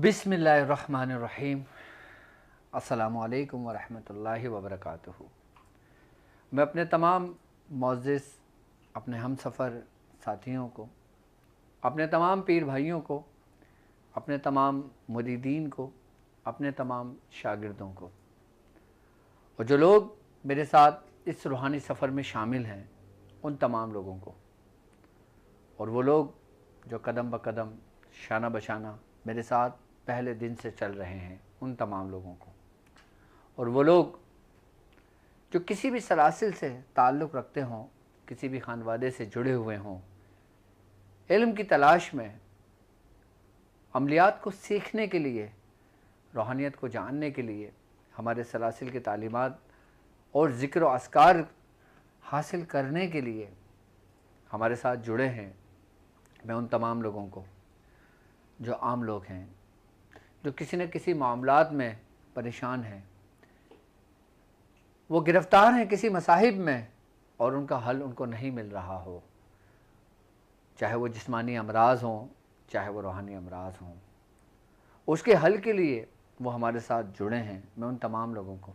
بسم اللہ الرحمن الرحیم۔ السلام علیکم ورحمۃ اللہ وبرکاتہ۔ میں اپنے تمام معزز اپنے ہم سفر ساتھیوں کو، اپنے تمام پیر بھائیوں کو، اپنے تمام مریدین کو، اپنے تمام شاگردوں کو، اور جو لوگ میرے ساتھ اس روحانی سفر میں شامل ہیں ان تمام لوگوں کو، اور وہ لوگ جو قدم بقدم شانہ بشانہ میرے ساتھ پہلے دن سے چل رہے ہیں ان تمام لوگوں کو، اور وہ لوگ جو کسی بھی سلاسل سے تعلق رکھتے ہوں، کسی بھی خانوادے سے جڑے ہوئے ہوں، علم کی تلاش میں، عملیات کو سیکھنے کے لیے، روحانیت کو جاننے کے لیے، ہمارے سلاسل کی تعلیمات اور ذکر و اذکار حاصل کرنے کے لیے ہمارے ساتھ جڑے ہیں، میں ان تمام لوگوں کو جو عام لوگ ہیں، جو کسی نہ کسی معاملات میں پریشان ہیں، وہ گرفتار ہیں کسی مصائب میں اور ان کا حل ان کو نہیں مل رہا ہو، چاہے وہ جسمانی امراض ہوں، چاہے وہ روحانی امراض ہوں، اس کے حل کے لیے وہ ہمارے ساتھ جڑے ہیں، میں ان تمام لوگوں کو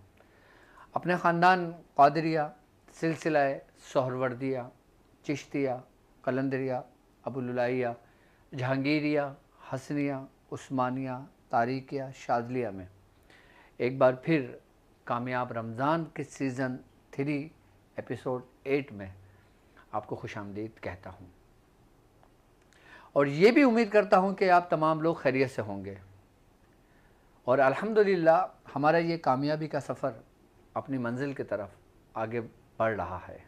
اپنے خاندان قادریہ، سلسلہ سہروردیہ، چشتیہ، قلندریہ، ابوالعلائیہ، جہانگیریہ، حسنیہ، عثمانیہ، طارقیہ، شاذلیہ میں ایک بار پھر کامیاب رمضان کے سیزن 3 ایپیسوڈ 8 میں آپ کو خوش آمدید کہتا ہوں، اور یہ بھی امید کرتا ہوں کہ آپ تمام لوگ خیریت سے ہوں گے، اور الحمدللہ ہمارا یہ کامیابی کا سفر اپنی منزل کی طرف آگے بڑھ رہا ہے،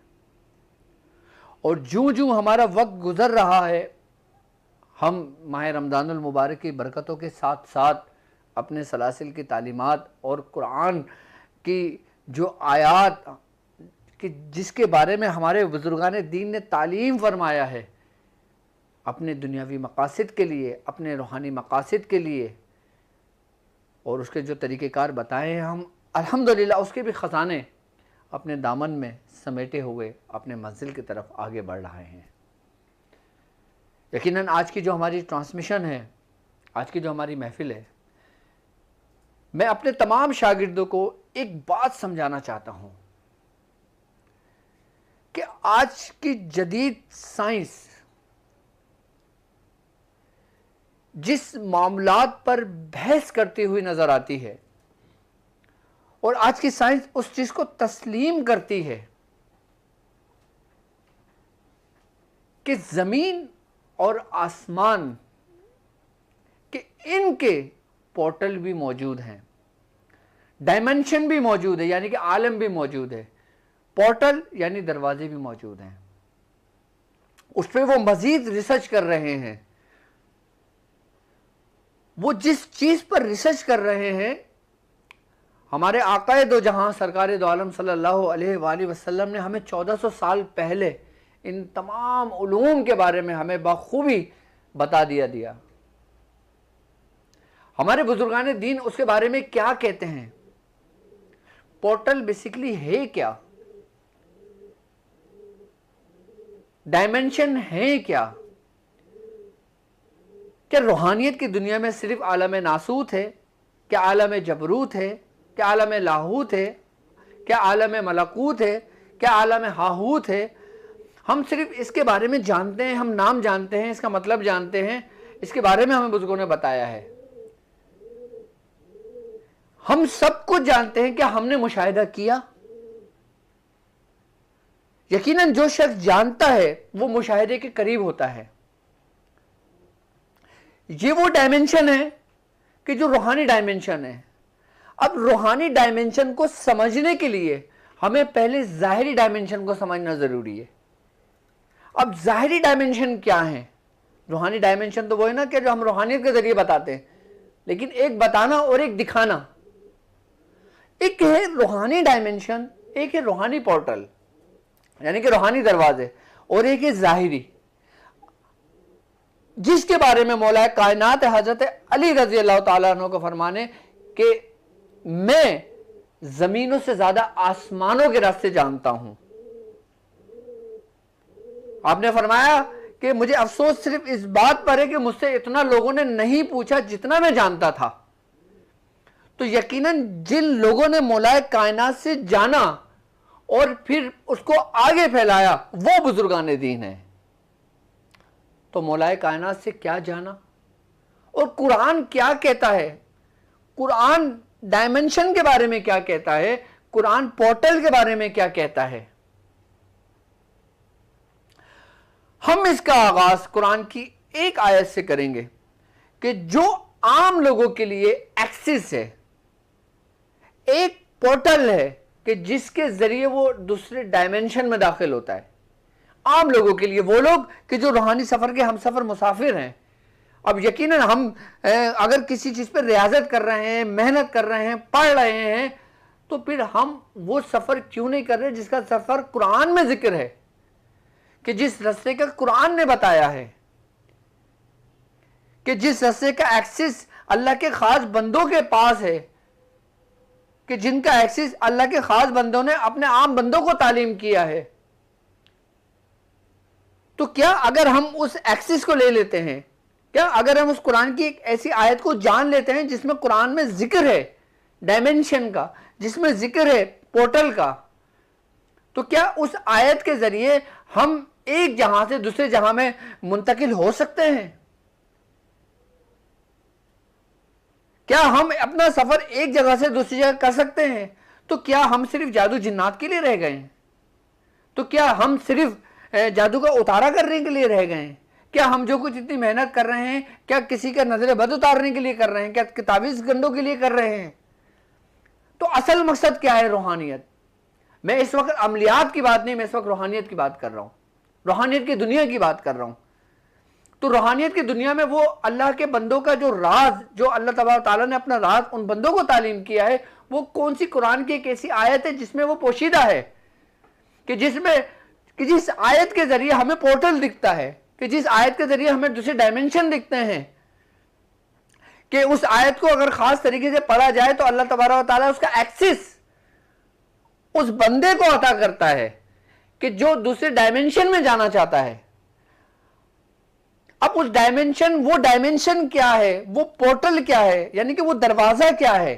اور جوں جوں ہمارا وقت گزر رہا ہے ہم ماہ رمضان المبارک کی برکتوں کے ساتھ ساتھ اپنے سلاسل کی تعلیمات اور قرآن کی جو آیات کہ جس کے بارے میں ہمارے بزرگان دین نے تعلیم فرمایا ہے، اپنے دنیاوی مقاصد کے لیے، اپنے روحانی مقاصد کے لیے، اور اس کے جو طریقہ کار بتائے ہیں، ہم الحمدللہ اس کے بھی خزانے اپنے دامن میں سمیٹے ہوئے اپنے منزل کی طرف آگے بڑھ رہے ہیں۔ یقیناً آج کی جو ہماری ٹرانسمیشن ہے، آج کی جو ہماری محفل ہے، میں اپنے تمام شاگردوں کو ایک بات سمجھانا چاہتا ہوں کہ آج کی جدید سائنس جس معاملات پر بحث کرتی ہوئی نظر آتی ہے، اور آج کی سائنس اس چیز کو تسلیم کرتی ہے کہ زمین اور آسمان کہ ان کے پورٹل بھی موجود ہیں، ڈائمنشن بھی موجود ہے، یعنی کہ عالم بھی موجود ہے، پورٹل یعنی دروازے بھی موجود ہیں، اس پہ وہ مزید ریسرچ کر رہے ہیں۔ وہ جس چیز پر ریسرچ کر رہے ہیں، ہمارے آقا دو جہاں سرکار دو عالم صلی اللہ علیہ وآلہ وسلم نے ہمیں 1400 سال پہلے ان تمام علوم کے بارے میں ہمیں بخوبی بتا دیا۔ ہمارے بزرگان دین اس کے بارے میں کیا کہتے ہیں، پورٹل بیسیکلی ہے کیا، ڈائمنشن ہے کیا، کیا روحانیت کی دنیا میں صرف عالم ناسوت ہے، کیا عالم جبروت ہے، کیا عالم لاہوت ہے، کیا عالم ملکوت ہے، کیا عالم ہاہوت ہے؟ ہم صرف اس کے بارے میں جانتے ہیں، ہم نام جانتے ہیں، اس کا مطلب جانتے ہیں، اس کے بارے میں ہمیں بزرگوں نے بتایا ہے۔ ہم سب کچھ جانتے ہیں، کیا ہم نے مشاہدہ کیا؟ یقیناً جو شخص جانتا ہے وہ مشاہدے کے قریب ہوتا ہے۔ یہ وہ ڈائمنشن ہے کہ جو روحانی ڈائمنشن ہے۔ اب روحانی ڈائمنشن کو سمجھنے کے لیے ہمیں پہلے ظاہری ڈائمنشن کو سمجھنا ضروری ہے۔ اب ظاہری ڈائمنشن کیا ہے؟ روحانی ڈائمنشن تو وہ ہے نا کہ جو ہم روحانیت کے ذریعے بتاتے ہیں، لیکن ایک بتانا اور ایک دکھانا، ایک ہے روحانی ڈائمنشن، ایک ہے روحانی پورٹل یعنی کہ روحانی دروازے، اور ایک ہے ظاہری، جس کے بارے میں مولا کائنات حضرت علی رضی اللہ تعالیٰ عنہ کو فرمانے کہ میں زمینوں سے زیادہ آسمانوں کے راستے جانتا ہوں۔ آپ نے فرمایا کہ مجھے افسوس صرف اس بات پر ہے کہ مجھ سے اتنا لوگوں نے نہیں پوچھا جتنا میں جانتا تھا. تو یقیناً جن لوگوں نے مولائے کائنات سے جانا اور پھر اس کو آگے پھیلایا وہ بزرگان دین ہیں. تو مولائے کائنات سے کیا جانا اور قرآن کیا کہتا ہے, قرآن ڈائمنشن کے بارے میں کیا کہتا ہے, قرآن پورٹل کے بارے میں کیا کہتا ہے. ہم اس کا آغاز قرآن کی ایک آیت سے کریں گے کہ جو عام لوگوں کے لیے ایکسس ہے, ایک پورٹل ہے کہ جس کے ذریعے وہ دوسرے ڈائمنشن میں داخل ہوتا ہے. عام لوگوں کے لیے, وہ لوگ کہ جو روحانی سفر کے ہم سفر مسافر ہیں. اب یقیناً ہم اگر کسی چیز پہ ریاضت کر رہے ہیں, محنت کر رہے ہیں, پڑھ رہے ہیں, تو پھر ہم وہ سفر کیوں نہیں کر رہے جس کا سفر قرآن میں ذکر ہے, کہ جس رستے کا قرآن نے بتایا ہے, کہ جس رستے کا ایکسس اللہ کے خاص بندوں کے پاس ہے, کہ جن کا ایکسس اللہ کے خاص بندوں نے اپنے عام بندوں کو تعلیم کیا ہے. تو کیا اگر ہم اس ایکسس کو لے لیتے ہیں, کیا اگر ہم اس قرآن کی ایک ایسی آیت کو جان لیتے ہیں جس میں قرآن میں ذکر ہے ڈائمنشن کا, جس میں ذکر ہے پورٹل کا, تو کیا اس آیت کے ذریعے ہم ایک جہاں سے دوسرے جہاں میں منتقل ہو سکتے ہیں؟ کیا ہم اپنا سفر ایک جگہ سے دوسری جگہ کر سکتے ہیں؟ تو کیا ہم صرف جادو جنات کے لیے رہ گئے ہیں؟ تو کیا ہم صرف جادو کا اتارا کرنے کے لیے رہ گئے ہیں؟ کیا ہم جو کچھ اتنی محنت کر رہے ہیں کیا کسی کا نظر بد اتارنے کے لیے کر رہے ہیں؟ کیا کتابی گنڈوں کے لیے کر رہے ہیں؟ تو اصل مقصد کیا ہے روحانیت؟ میں اس وقت عملیات کی بات نہیں, میں اس وقت روحانیت کی بات کر رہا ہوں, روحانیت کی دنیا کی بات کر رہا ہوں. تو روحانیت کی دنیا میں وہ اللہ کے بندوں کا جو راز, جو اللہ تبارک و تعالیٰ نے اپنا راز ان بندوں کو تعلیم کیا ہے, وہ کون سی قرآن کی ایک ایسی آیت ہے جس میں وہ پوشیدہ ہے, کہ جس آیت کے ذریعے ہمیں پورٹل دکھتا ہے, کہ جس آیت کے ذریعے ہمیں دوسرے ڈائمنشن دکھتے ہیں, کہ اس آیت کو اگر خاص طریقے سے پڑھا جائے تو اللہ تبارک و تعالیٰ اس کا ایکسس اس بندے کو عطا کرتا ہے کہ جو دوسرے ڈائمنشن میں جانا چاہتا ہے. اب اس ڈائمنشن, وہ ڈائمنشن کیا ہے, وہ پورٹل کیا ہے, یعنی کہ وہ دروازہ کیا ہے؟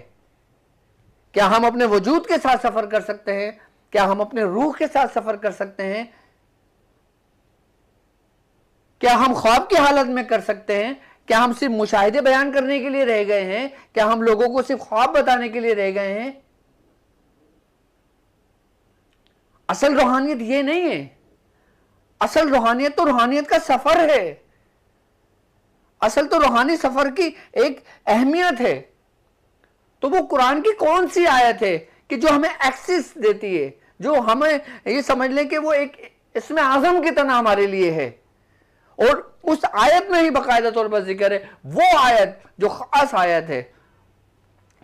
کیا ہم اپنے وجود کے ساتھ سفر کر سکتے ہیں؟ کیا ہم اپنے روح کے ساتھ سفر کر سکتے ہیں؟ کیا ہم خواب کی حالت میں کر سکتے ہیں؟ کیا ہم صرف مشاہدے بیان کرنے کے لیے رہ گئے ہیں؟ کیا ہم لوگوں کو صرف خواب بتانے کے لیے رہ گئے ہیں؟ اصل روحانیت یہ نہیں ہے. اصل روحانیت تو روحانیت کا سفر ہے. اصل تو روحانی سفر کی ایک اہمیت ہے. تو وہ قرآن کی کون سی آیت ہے کہ جو ہمیں ایکسس دیتی ہے, جو ہمیں یہ سمجھ لیں کہ وہ ایک اسم اعظم کی طرح ہمارے لیے ہے, اور اس آیت میں ہی باقاعدہ طور پر ذکر ہے وہ آیت جو خاص آیت ہے,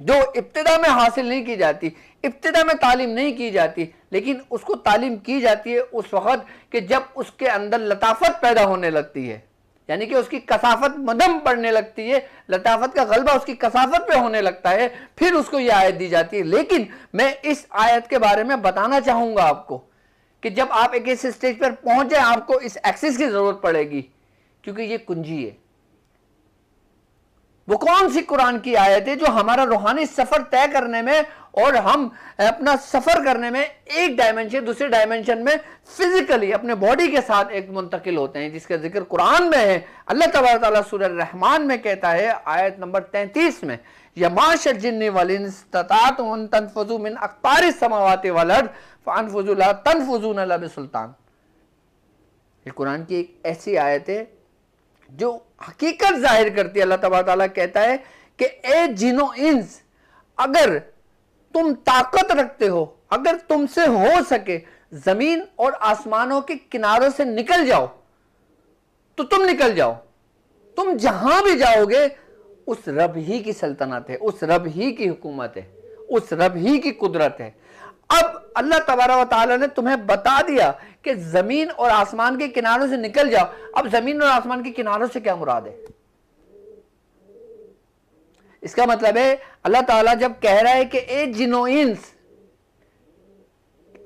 جو ابتدا میں حاصل نہیں کی جاتی, ابتدا میں تعلیم نہیں کی جاتی, لیکن اس کو تعلیم کی جاتی ہے اس وقت کہ جب اس کے اندر لطافت پیدا ہونے لگتی ہے, یعنی کہ اس کی کثافت مدم پڑنے لگتی ہے, لطافت کا غلبہ اس کی کثافت پہ ہونے لگتا ہے, پھر اس کو یہ آیت دی جاتی ہے. لیکن میں اس آیت کے بارے میں بتانا چاہوں گا آپ کو کہ جب آپ ایک ایسے سٹیج پر پہنچ جائیں آپ کو اس ایکسس کی ضرورت پڑے گی, کیونکہ یہ کنجی ہے. وہ کون سی قرآن کی آیت ہے جو ہمارا روحانی سفر طے کرنے میں اور ہم اپنا سفر کرنے میں ایک ڈائمنشن دوسرے ڈائمنشن میں فزیکلی اپنے باڈی کے ساتھ ایک منتقل ہوتے ہیں, جس کا ذکر قرآن میں ہے. اللہ تبارک تعالیٰ سورہ الرحمن میں کہتا ہے آیت نمبر 33 میں, یا معاشر الجن والانس استطعتم ان تنفذوا من اقطار السماوات والارض فانفذوا لا تنفذون الا بسلطان. یہ قرآن کی ایک ایسی آیت ہے جو حقیقت ظاہر کرتی ہے. اللہ تبارک تعالیٰ کہتا ہے کہ اے جن و انس, اگر تم طاقت رکھتے ہو, اگر تم سے ہو سکے زمین اور آسمانوں کے کناروں سے نکل جاؤ تو تم نکل جاؤ. تم جہاں بھی جاؤ گے اس رب ہی کی سلطنت ہے, اس رب ہی کی حکومت ہے, اس رب ہی کی قدرت ہے. اب اللہ تبارک و تعالیٰ نے تمہیں بتا دیا کہ زمین اور آسمان کے کناروں سے نکل جاؤ. اب زمین اور آسمان کے کناروں سے کیا مراد ہے؟ اس کا مطلب ہے اللہ تعالیٰ جب کہہ رہا ہے کہ اے جن و انس,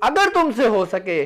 اگر تم سے ہو سکے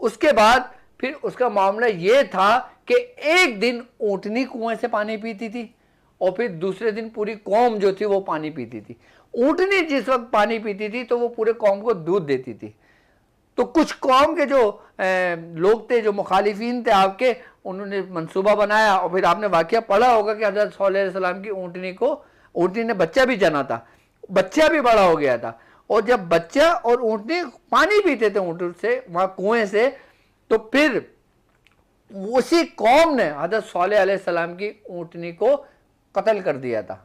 اس کے بعد پھر اس کا معاملہ یہ تھا کہ ایک دن اونٹنی کنویں سے پانی پیتی تھی اور پھر دوسرے دن پوری قوم جو تھی وہ پانی پیتی تھی. اونٹنی جس وقت پانی پیتی تھی تو وہ پورے قوم کو دودھ دیتی تھی. تو کچھ قوم کے جو لوگ تھے، جو مخالفین تھے آپ کے، انہوں نے منصوبہ بنایا، اور پھر آپ نے واقعہ پڑھا ہوگا کہ حضرت صالح علیہ السلام کی اونٹنی نے بچہ بھی جنا تھا، بچہ بھی بڑا ہو گیا تھا، اور جب بچہ اور اونٹنی پانی پیتے تھے اونٹنی سے وہاں کنویں سے، تو پھر اسی قوم نے حضرت صالح علیہ السلام کی اونٹنی کو قتل کر دیا تھا.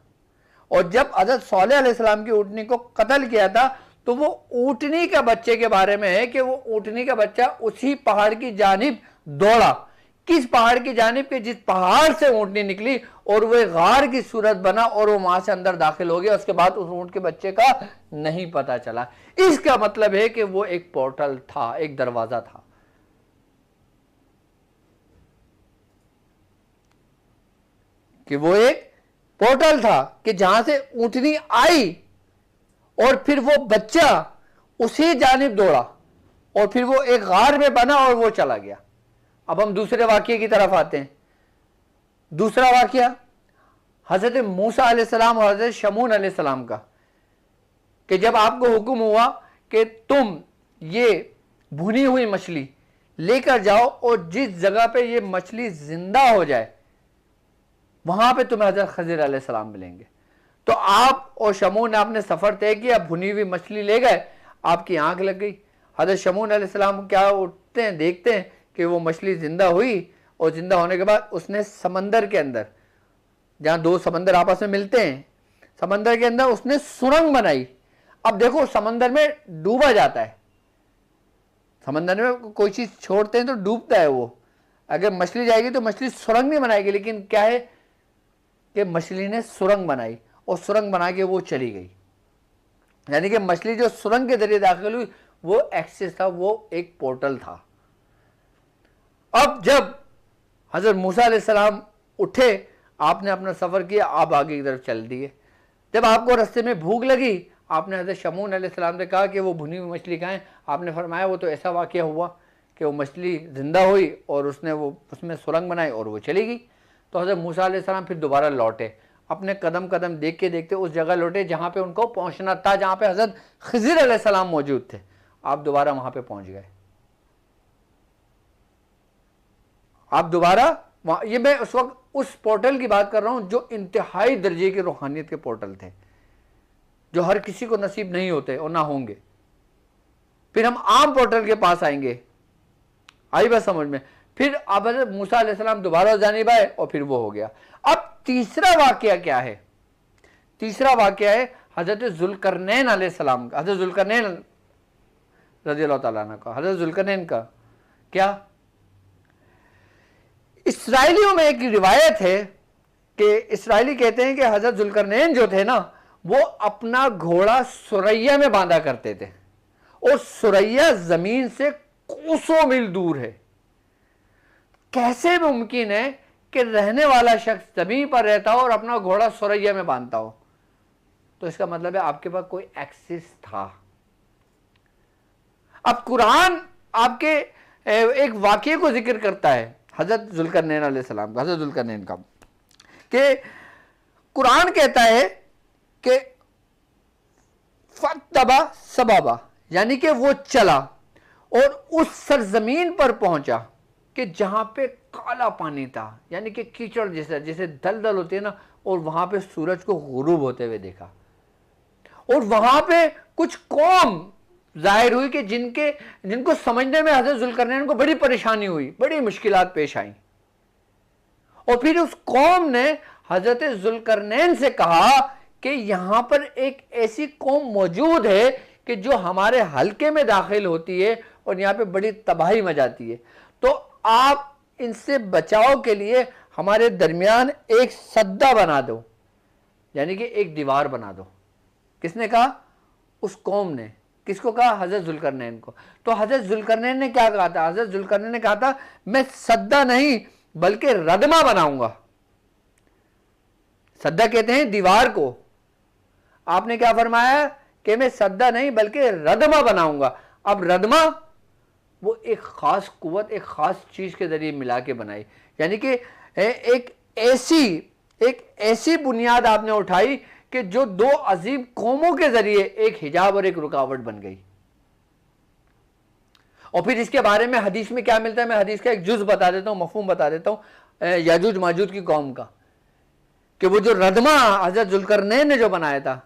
اور جب حضرت صالح علیہ السلام کی اونٹنی کو قتل کیا تھا تو وہ اونٹنی کے بچے کے بارے میں ہے کہ وہ اونٹنی کا بچہ اسی پہاڑ کی جانب دوڑا. کس پہاڑ کی جانب؟ کہ جس پہاڑ سے اونٹنی نکلی اور وہ غار کی صورت بنا اور وہ وہاں سے اندر داخل ہو گیا. اس کے بعد اس اونٹ کے بچے کا نہیں پتا چلا. اس کا مطلب ہے کہ وہ ایک پورٹل تھا، ایک دروازہ تھا. کہ وہ ایک پورٹل تھا کہ جہاں سے اونٹنی آئی اور پھر وہ بچہ اسی جانب دوڑا اور پھر وہ ایک غار میں بنا اور وہ چلا گیا. اب ہم دوسرے واقعے کی طرف آتے ہیں. دوسرا واقعہ حضرت موسیٰ علیہ السلام اور حضرت شمعون علیہ السلام کا، کہ جب آپ کو حکم ہوا کہ تم یہ بھنی ہوئی مچھلی لے کر جاؤ اور جس جگہ پہ یہ مچھلی زندہ ہو جائے وہاں پہ تمہیں حضرت خضر علیہ السلام ملیں گے. تو آپ اور شمعون نے اپنے سفر طے کیا، بھنی ہوئی مچھلی لے گئے، آپ کی آنکھ لگ گئی. حضرت شمعون علیہ السلام کیا اٹھتے ہیں، دیکھتے ہیں کہ وہ مچھلی زندہ ہوئی، اور زندہ ہونے کے بعد اس نے سمندر کے اندر، جہاں دو سمندر آپس میں ملتے ہیں، سمندر کے اندر اس نے سرنگ بنائی. اب دیکھو سمندر میں ڈوبا جاتا ہے، سمندر میں کوئی چیز چھوڑتے ہیں تو ڈوبتا ہے وہ. اگر مچھلی جائے گی تو مچھلی سرنگ نہیں بنائے گی، لیکن کیا ہے کہ مچھلی نے سرنگ بنائی اور سرنگ بنا کے وہ چلی گئی. یعنی کہ مچھلی جو سرنگ کے ذریعے داخل ہوئی وہ ایکسس تھا، وہ ایک پورٹل تھا. اب جب حضرت موسیٰ علیہ السلام اٹھے، آپ نے اپنا سفر کیا، آپ آگے کی طرف چل دیے. جب آپ کو رستے میں بھوک لگی، آپ نے حضرت شمعون علیہ السلام سے کہا کہ وہ بھنی ہوئی مچھلی کھائیں. آپ نے فرمایا وہ تو ایسا واقعہ ہوا کہ وہ مچھلی زندہ ہوئی اور اس نے اس میں سرنگ بنائی اور وہ چلی گئی. تو حضرت موسیٰ علیہ السلام پھر دوبارہ لوٹے، اپنے قدم قدم دیکھتے اس جگہ لوٹے جہاں پہ ان کو پہنچنا تھا، جہاں پہ حضرت خضر علیہ السلام موجود تھے. آپ دوبارہ وہاں پہ پہنچ گئے. آپ دوبارہ یہ میں اس وقت اس پورٹل کی بات کر رہا ہوں جو انتہائی درجے کی روحانیت کے پورٹل تھے، جو ہر کسی کو نصیب نہیں ہوتے اور نہ ہوں گے. پھر ہم عام پورٹل کے پاس آئیں گے. آئی بات سمجھ میں؟ پھر اب حضرت موسیٰ علیہ السلام دوبارہ جانب آئے اور پھر وہ ہو گیا. اب تیسرا واقعہ کیا ہے؟ تیسرا واقعہ ہے حضرت ذوالقرنین علیہ السلام کا، حضرت ذوالقرنین رضی اللہ تعالیٰ عنہ کا. حضرت ذوالقرنین کا کیا؟ اسرائیلیوں میں ایک روایت ہے کہ اسرائیلی کہتے ہیں کہ حضرت ذوالقرنین جو تھے نا، وہ اپنا گھوڑا سریا میں باندھا کرتے تھے، اور سریا زمین سے کوسوں میل دور ہے. کیسے ممکن ہے کہ رہنے والا شخص زمین پر رہتا ہو اور اپنا گھوڑا سریا میں باندھتا ہو؟ تو اس کا مطلب ہے آپ کے پاس کوئی ایکسس تھا. اب قرآن آپ کے ایک واقعے کو ذکر کرتا ہے حضرت ذوالقرنین علیہ السلام کا، حضرت ذوالقرنین کا، کہ قرآن کہتا ہے کہ فَاتَّبَعَ سَبَبًا، یعنی کہ وہ چلا اور اس سرزمین پر پہنچا کہ جہاں پہ کالا پانی تھا، یعنی کہ کیچڑ جیسے دلدل ہوتے ہیں نا، اور وہاں پہ سورج کو غروب ہوتے ہوئے دیکھا. اور وہاں پہ کچھ قوم ظاہر ہوئی کہ جن کو سمجھنے میں حضرت ذوالقرنین کو بڑی پریشانی ہوئی، بڑی مشکلات پیش آئیں. اور پھر اس قوم نے حضرت ذوالقرنین سے کہا کہ یہاں پر ایک ایسی قوم موجود ہے کہ جو ہمارے حلقے میں داخل ہوتی ہے اور یہاں پہ بڑی تباہی مچاتی ہے، تو آپ ان سے بچاؤ کے لیے ہمارے درمیان ایک سدہ بنا دو، یعنی کہ ایک دیوار بنا دو. کس نے کہا؟ اس قوم نے. کس کو کہا؟ حضرت ذوالقرنین کو. تو حضرت ذوالقرنین نے کیا کہا تھا؟ حضرت ذوالقرنین نے کہا تھا میں سدہ نہیں بلکہ ردمہ بناؤں گا. سدہ کہتے ہیں دیوار کو. آپ نے کیا فرمایا کہ میں سدہ نہیں بلکہ ردمہ بناؤں گا. اب ردمہ وہ ایک خاص قوت، ایک خاص چیز کے ذریعے ملا کے بنائی. یعنی کہ ایک ایسی بنیاد آپ نے اٹھائی کہ جو دو عظیم قوموں کے ذریعے ایک حجاب اور ایک رکاوٹ بن گئی. اور پھر اس کے بارے میں حدیث میں کیا ملتا ہے، میں حدیث کا ایک جز بتا دیتا ہوں، مفہوم بتا دیتا ہوں یاجوج ماجوج کی قوم کا، کہ وہ جو ردمہ حضرت ذوالقرنین نے جو بنایا تھا،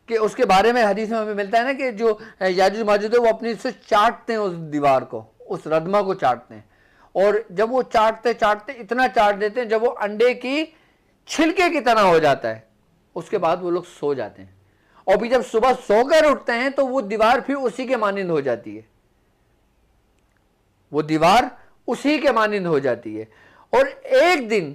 کہ اس کے بارے میں حدیث میں ہمیں ملتا ہے نا کہ جو یاجوج ماجوج ہے وہ اپنی سے چاٹتے ہیں اس دیوار کو، اس ردمہ کو چاٹتے ہیں، اور جب وہ چاٹتے اتنا چاٹ دیتے ہیں جب وہ انڈے کی چھلکے کی طرح ہو جاتا ہے، اس کے بعد وہ لوگ سو جاتے ہیں، اور پھر جب صبح سو کر اٹھتے ہیں تو وہ دیوار پھر اسی کے مانند ہو جاتی ہے، وہ دیوار اسی کے مانند ہو جاتی ہے. اور ایک دن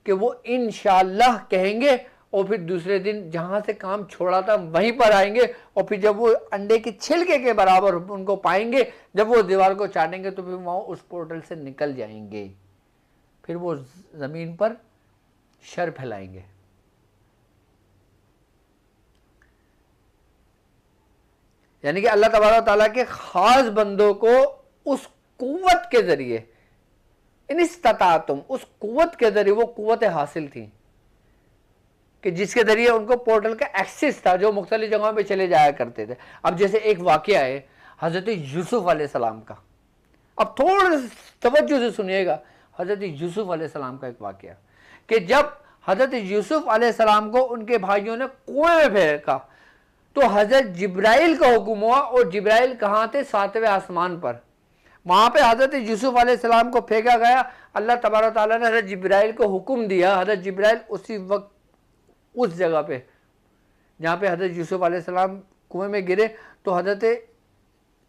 کہ وہ انشاءاللہ کہیں گے، اور پھر دوسرے دن جہاں سے کام چھوڑا تھا وہیں پر آئیں گے، اور پھر جب وہ انڈے کی چھلکے کے برابر ان کو پائیں گے، جب وہ دیوار کو چاٹیں گے تو پھر وہاں اس پورٹل سے نکل جائیں گے، پھر وہ زمین پر شر پھیلائیں گے. یعنی کہ اللہ تبارک و تعالیٰ کے خاص بندوں کو اس قوت کے ذریعے، ان استطاعتم، اس قوت کے ذریعے وہ قوت حاصل تھی کہ جس کے ذریعے ان کو پورٹل کا ایکسس تھا جو مختلف جگہوں پہ چلے جایا کرتے تھے. اب جیسے ایک واقعہ ہے حضرت یوسف علیہ السلام کا، اب تھوڑا توجہ سے سنیے گا. حضرت یوسف علیہ السلام کا ایک واقعہ کہ جب حضرت یوسف علیہ السلام کو ان کے بھائیوں نے کنویں میں پھینکا تو حضرت جبرائیل کا حکم ہوا، اور جبرائیل کہاں تھے؟ 7ویں آسمان پر. وہاں پہ حضرت یوسف علیہ السلام کو پھینکا گیا. اللہ تبارک و تعالیٰ نے حضرت جبرائیل کو حکم دیا، حضرت جبرائیل اسی وقت اس جگہ پہ جہاں پہ حضرت یوسف علیہ السلام کنویں میں گرے تو حضرت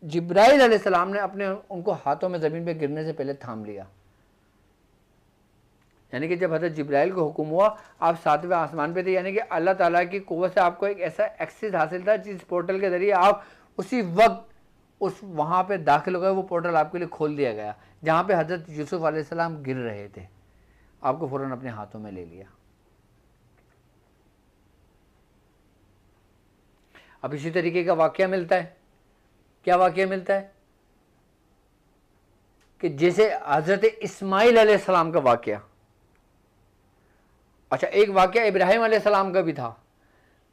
جبرائیل علیہ السلام نے اپنے ان کو ہاتھوں میں زمین پہ گرنے سے پہلے تھام لیا. یعنی کہ جب حضرت جبرائیل کو حکم ہوا آپ 7ویں آسمان پہ تھے، یعنی کہ اللہ تعالیٰ کی قوت سے آپ کو ایک ایسا ایکسس حاصل تھا جس پورٹل کے ذریعے آپ اسی وقت اس وہاں پہ داخل ہو گئے، وہ پورٹل آپ کے لیے کھول دیا گیا جہاں پہ حضرت یوسف علیہ السلام گر رہے تھے، آپ کو فوراً اپنے ہاتھوں میں لے لیا. اب اسی طریقے کا واقعہ ملتا ہے. کیا واقعہ ملتا ہے؟ کہ جیسے حضرت اسماعیل علیہ السلام کا واقعہ. اچھا، ایک واقعہ ابراہیم علیہ السلام کا بھی تھا،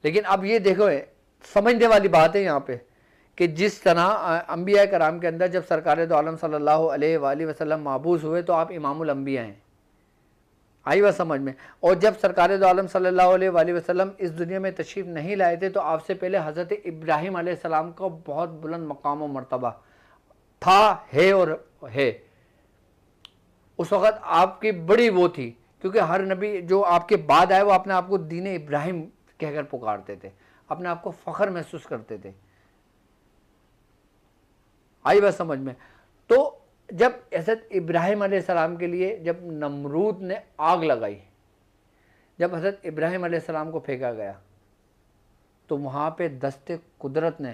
لیکن اب یہ دیکھو سمجھنے والی بات ہے یہاں پہ کہ جس طرح انبیاء کرام کے اندر جب سرکار دو عالم صلی اللہ علیہ وآلہ وسلم مابعوث ہوئے تو آپ امام الانبیاء ہیں، آئی بات سمجھ میں. اور جب سرکار دو عالم صلی اللہ علیہ وآلہ وسلم اس دنیا میں تشریف نہیں لائے تھے تو آپ سے پہلے حضرت ابراہیم علیہ السلام کا بہت بلند مقام و مرتبہ تھا، ہے اور ہے. اس وقت آپ کی بڑی وہ تھی، کیونکہ ہر نبی جو آپ کے بعد آئے وہ اپنے آپ کو دین ابراہیم کہہ کر پکارتے تھے، اپنے آپ کو فخر محسوس کرتے تھے. آئی بات سمجھ میں. تو جب حضرت ابراہیم علیہ السلام کے لیے جب نمرود نے آگ لگائی، جب حضرت ابراہیم علیہ السلام کو پھینکا گیا تو وہاں پہ دست قدرت نے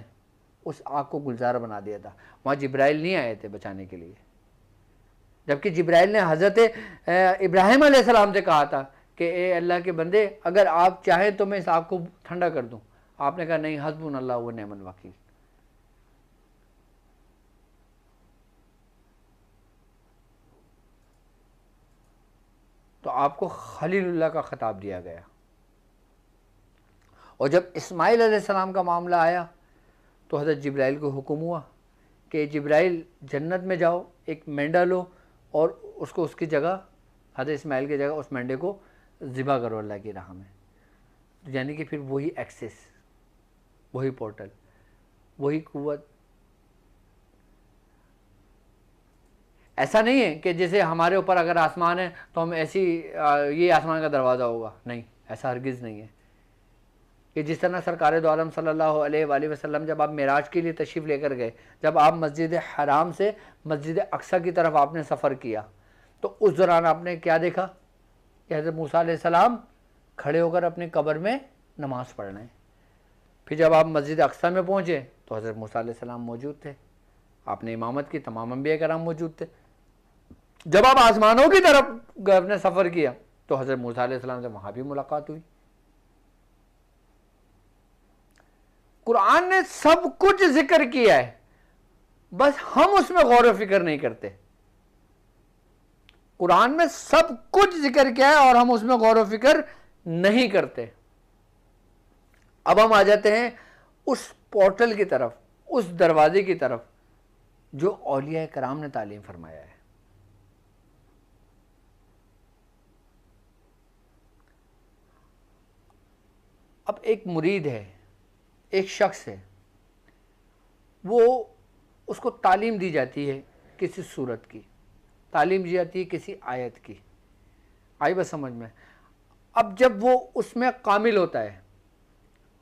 اس آگ کو گلزار بنا دیا تھا. وہاں جبرائیل نہیں آئے تھے بچانے کے لیے، جبکہ جبرائیل نے حضرت ابراہیم علیہ السلام سے کہا تھا کہ اے اللہ کے بندے اگر آپ چاہیں تو میں اس آگ کو ٹھنڈا کر دوں. آپ نے کہا نہیں، حسبنا اللہ و نعم الوکیل. تو آپ کو خلیل اللہ کا خطاب دیا گیا. اور جب اسماعیل علیہ السلام کا معاملہ آیا تو حضرت جبرائیل کو حکم ہوا کہ جبرائیل جنت میں جاؤ، ایک مینڈا لو اور اس کو اس کی جگہ، حضرت اسماعیل کی جگہ اس مینڈے کو ذبح کرو اللہ کی راہ میں. یعنی کہ پھر وہی ایکسس، وہی پورٹل، وہی قوت. ایسا نہیں ہے کہ جیسے ہمارے اوپر اگر آسمان ہے تو ہم ایسی یہ آسمان کا دروازہ ہوگا، نہیں، ایسا ہرگز نہیں ہے. کہ جس طرح سرکار دو عالم صلی اللہ علیہ وآلہ وسلم جب آپ معراج کے لیے تشریف لے کر گئے، جب آپ مسجد حرام سے مسجد اقصی کی طرف آپ نے سفر کیا تو اس دوران آپ نے کیا دیکھا کہ حضرت موسیٰ علیہ السلام کھڑے ہو کر اپنی قبر میں نماز پڑھ رہے ہیں. پھر جب آپ مسجد اقصی میں پہنچے تو حضرت موسیٰ علیہ السلام موجود تھے، آپ نے امامت کی، تمام انبیاء کرام موجود تھے. جب آپ آسمانوں کی طرف آپ نے سفر کیا تو حضرت موسیٰ علیہ السلام سے وہاں بھی ملاقات ہوئی. قرآن نے سب کچھ ذکر کیا ہے، بس ہم اس میں غور و فکر نہیں کرتے. قرآن میں سب کچھ ذکر کیا ہے اور ہم اس میں غور و فکر نہیں کرتے. اب ہم آ جاتے ہیں اس پورٹل کی طرف, اس دروازے کی طرف جو اولیاء کرام نے تعلیم فرمایا ہے. اب ایک مرید ہے, ایک شخص ہے, وہ اس کو تعلیم دی جاتی ہے کسی صورت کی, تعلیم دی جاتی ہے کسی آیت کی, آئی بات سمجھ میں. اب جب وہ اس میں کامل ہوتا ہے,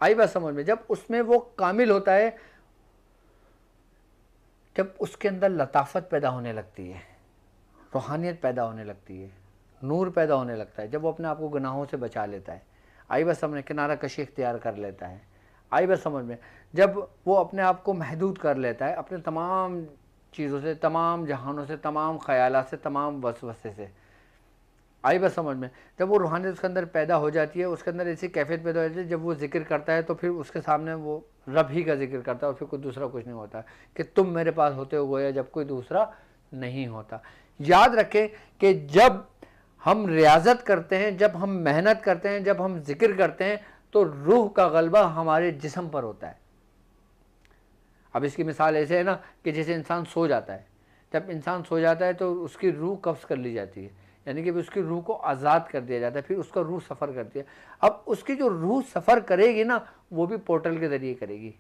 آئی بات سمجھ میں, جب اس میں وہ کامل ہوتا ہے, جب اس کے اندر لطافت پیدا ہونے لگتی ہے, روحانیت پیدا ہونے لگتی ہے, نور پیدا ہونے لگتا ہے, جب وہ اپنے آپ کو گناہوں سے بچا لیتا ہے, آئی بات سمجھ میں, کنارہ کشی اختیار کر لیتا ہے, آئی بات سمجھ میں, جب وہ اپنے آپ کو محدود کر لیتا ہے اپنے تمام چیزوں سے, تمام جہانوں سے, تمام خیالات سے, تمام وسوسے سے, آئی بات سمجھ میں, جب وہ روحانیت اس کے اندر پیدا ہو جاتی ہے, اس کے اندر ایسی کیفیت پیدا ہو جاتی ہے, جب وہ ذکر کرتا ہے تو پھر اس کے سامنے وہ رب ہی کا ذکر کرتا ہے اور پھر کوئی دوسرا کچھ نہیں ہوتا کہ تم میرے پاس ہوتے ہو گویا جب کوئی دوسرا نہیں ہوتا. یاد رکھیں کہ جب ہم ریاضت کرتے ہیں, جب ہم محنت کرتے ہیں, جب ہم ذکر کرتے ہیں تو روح کا غلبہ ہمارے جسم پر ہوتا ہے. اب اس کی مثال ایسے ہے نا کہ جیسے انسان سو جاتا ہے, جب انسان سو جاتا ہے تو اس کی روح قبض کر لی جاتی ہے, یعنی کہ اس کی روح کو آزاد کر دیا جاتا ہے, پھر اس کا روح سفر کرتی ہے. اب اس کی جو روح سفر کرے گی نا وہ بھی پورٹل کے ذریعے کرے گی,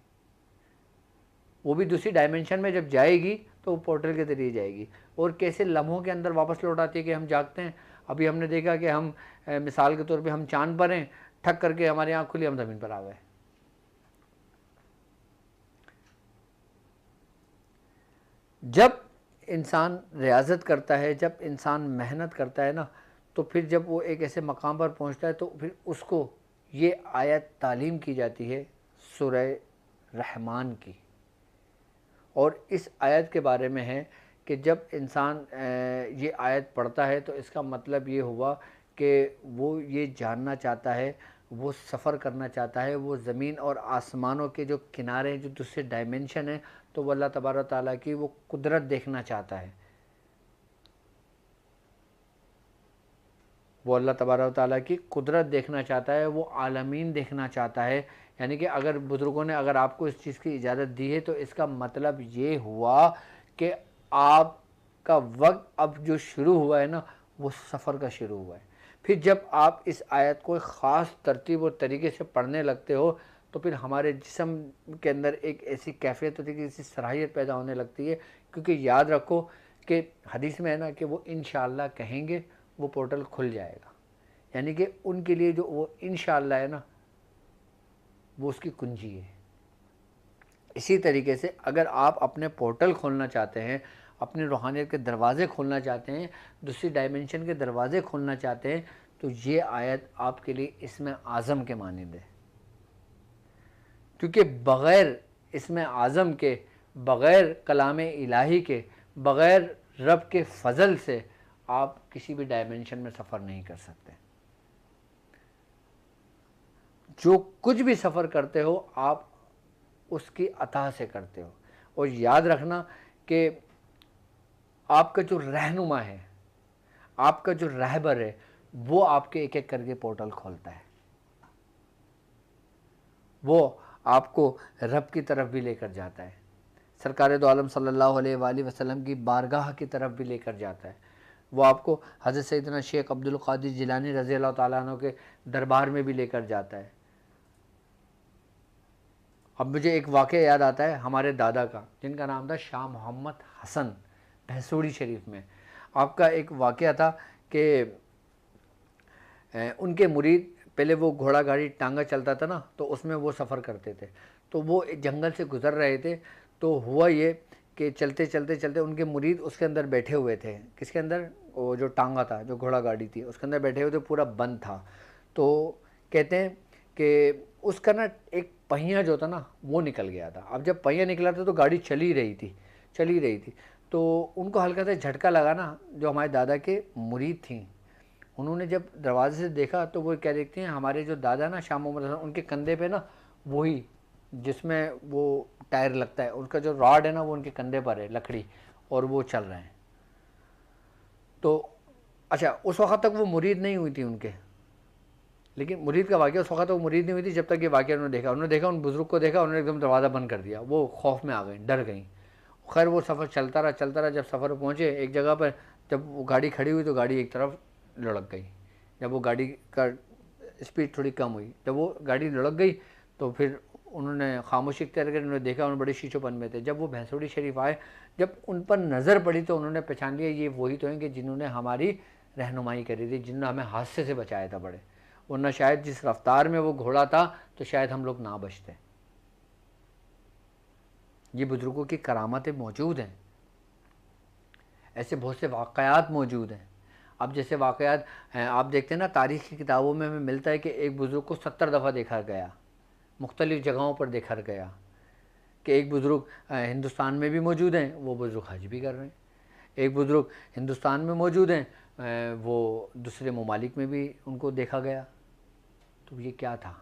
وہ بھی دوسری ڈائمنشن میں جب جائے گی تو وہ پورٹل کے ذریعے جائے گی. اور کیسے لمحوں کے اندر واپس لوٹ آتی ہے کہ ہم جاگتے ہیں. ابھی ہم نے دیکھا کہ ہم مثال کے طور پہ ہم چاند پر ہیں, ٹھک کر کے ہماری آنکھ کھلی, ہم زمین پر آ گئے. جب انسان ریاضت کرتا ہے, جب انسان محنت کرتا ہے نا, تو پھر جب وہ ایک ایسے مقام پر پہنچتا ہے تو پھر اس کو یہ آیت تعلیم کی جاتی ہے سورہ رحمان کی. اور اس آیت کے بارے میں ہے کہ جب انسان یہ آیت پڑھتا ہے تو اس کا مطلب یہ ہوا کہ وہ یہ جاننا چاہتا ہے, وہ سفر کرنا چاہتا ہے, وہ زمین اور آسمانوں کے جو کنارے ہیں, جو دوسرے ڈائمنشن ہیں, تو وہ اللہ تبارک و تعالیٰ کی وہ قدرت دیکھنا چاہتا ہے, وہ اللہ تبارک و تعالیٰ کی قدرت دیکھنا چاہتا ہے, وہ عالمین دیکھنا چاہتا ہے. یعنی کہ اگر بزرگوں نے اگر آپ کو اس چیز کی اجازت دی ہے تو اس کا مطلب یہ ہوا کہ آپ کا وقت اب جو شروع ہوا ہے نا وہ سفر کا شروع ہوا ہے. پھر جب آپ اس آیت کو ایک خاص ترتیب اور طریقے سے پڑھنے لگتے ہو تو پھر ہمارے جسم کے اندر ایک ایسی کیفیت ہوتی ہے کہ ایسی صلاحیت پیدا ہونے لگتی ہے. کیونکہ یاد رکھو کہ حدیث میں ہے نا کہ وہ انشاءاللہ کہیں گے وہ پورٹل کھل جائے گا, یعنی کہ ان کے لیے جو وہ انشاءاللہ ہے نا وہ اس کی کنجی ہے. اسی طریقے سے اگر آپ اپنے پورٹل کھولنا چاہتے ہیں, اپنی روحانیت کے دروازے کھولنا چاہتے ہیں, دوسری ڈائمنشن کے دروازے کھولنا چاہتے ہیں, تو یہ آیت آپ کے لیے اسم اعظم کے مانند ہے. کیونکہ بغیر اسم اعظم کے, بغیر کلام الہی کے, بغیر رب کے فضل سے آپ کسی بھی ڈائمنشن میں سفر نہیں کر سکتے. جو کچھ بھی سفر کرتے ہو آپ اس کی عطا سے کرتے ہو. اور یاد رکھنا کہ آپ کا جو رہنما ہے, آپ کا جو رہبر ہے, وہ آپ کے ایک ایک کر کے پورٹل کھولتا ہے, وہ آپ کو رب کی طرف بھی لے کر جاتا ہے, سرکار دو عالم صلی اللہ علیہ وآلہ وسلم کی بارگاہ کی طرف بھی لے کر جاتا ہے, وہ آپ کو حضرت سیدنا شیخ عبد القادر جیلانی رضی اللہ تعالیٰ عنہ کے دربار میں بھی لے کر جاتا ہے. اب مجھے ایک واقعہ یاد آتا ہے ہمارے دادا کا, جن کا نام تھا شاہ محمد حسن, بھیسوڑی شریف میں. آپ کا ایک واقعہ تھا کہ ان کے مرید, پہلے وہ گھوڑا گاڑی ٹانگا چلتا تھا نا تو اس میں وہ سفر کرتے تھے, تو وہ ایک جنگل سے گزر رہے تھے, تو ہوا یہ کہ چلتے چلتے چلتے ان کے مرید اس کے اندر بیٹھے ہوئے تھے. کس کے اندر؟ وہ جو ٹانگا تھا, جو گھوڑا گاڑی تھی, اس کے اندر بیٹھے ہوئے تھے, پورا بند تھا. تو کہتے ہیں کہ اس کا نا ایک پہیہ جو تھا نا وہ نکل گیا تھا. اب جب پہیہ نکلا تھا تو گاڑی چلی رہی تھی, تو ان کو ہلکا سا جھٹکا لگا نا. جو ہمارے دادا کے مرید تھیں, انہوں نے جب دروازے سے دیکھا تو وہ کیا دیکھتے ہیں, ہمارے جو دادا نا شاہ محمد حسن, ان کے کندھے پہ نا وہی جس میں وہ ٹائر لگتا ہے، ان کا جو راڈ ہے نا وہ ان کے کندھے پر ہے لکڑی، اور وہ چل رہے ہیں. تو اچھا اس وقت تک وہ مرید نہیں ہوئی تھی ان کے، لیکن مرید کا واقعہ اس وقت تک وہ مرید نہیں ہوئی تھی جب تک یہ واقعہ انہوں نے دیکھا ان بزرگ کو دیکھا، انہوں نے ایک دم دروازہ بند کر دیا، وہ خوف میں آ گئیں، ڈر گئیں. خیر وہ سفر چلتا رہا. جب سفر پہنچے ایک جگہ پر، جب وہ گاڑی کھڑی ہوئی تو گاڑی ایک طرف لڑک گئی. جب وہ گاڑی کا اسپیڈ تھوڑی کم ہوئی، جب وہ گاڑی لڑک گئی تو پھر انہوں نے خاموشی اختیار کر، انہوں نے دیکھا انہوں بڑے شیشو پن میں تھے. جب وہ بھینسوڑی شریف آئے، جب ان پر نظر پڑی تو انہوں نے پہچان لیا یہ وہی تو ہیں کہ جنہوں نے ہماری رہنمائی کری تھی، جنہوں نے ہمیں حادثے سے بچایا تھا بڑے، ورنہ شاید جس رفتار میں وہ گھوڑا تھا تو شاید ہم لوگ نہ بچتے. یہ بزرگوں کی کرامتیں موجود ہیں، ایسے بہت سے واقعات موجود ہیں. اب جیسے واقعات آپ دیکھتے ہیں نا تاریخ کی کتابوں میں ہمیں ملتا ہے کہ ایک بزرگ کو 70 دفعہ دیکھا گیا، مختلف جگہوں پر دیکھا گیا، کہ ایک بزرگ ہندوستان میں بھی موجود ہیں، وہ بزرگ حج بھی کر رہے ہیں. ایک بزرگ ہندوستان میں موجود ہیں، وہ دوسرے ممالک میں بھی ان کو دیکھا گیا. تو یہ کیا تھا؟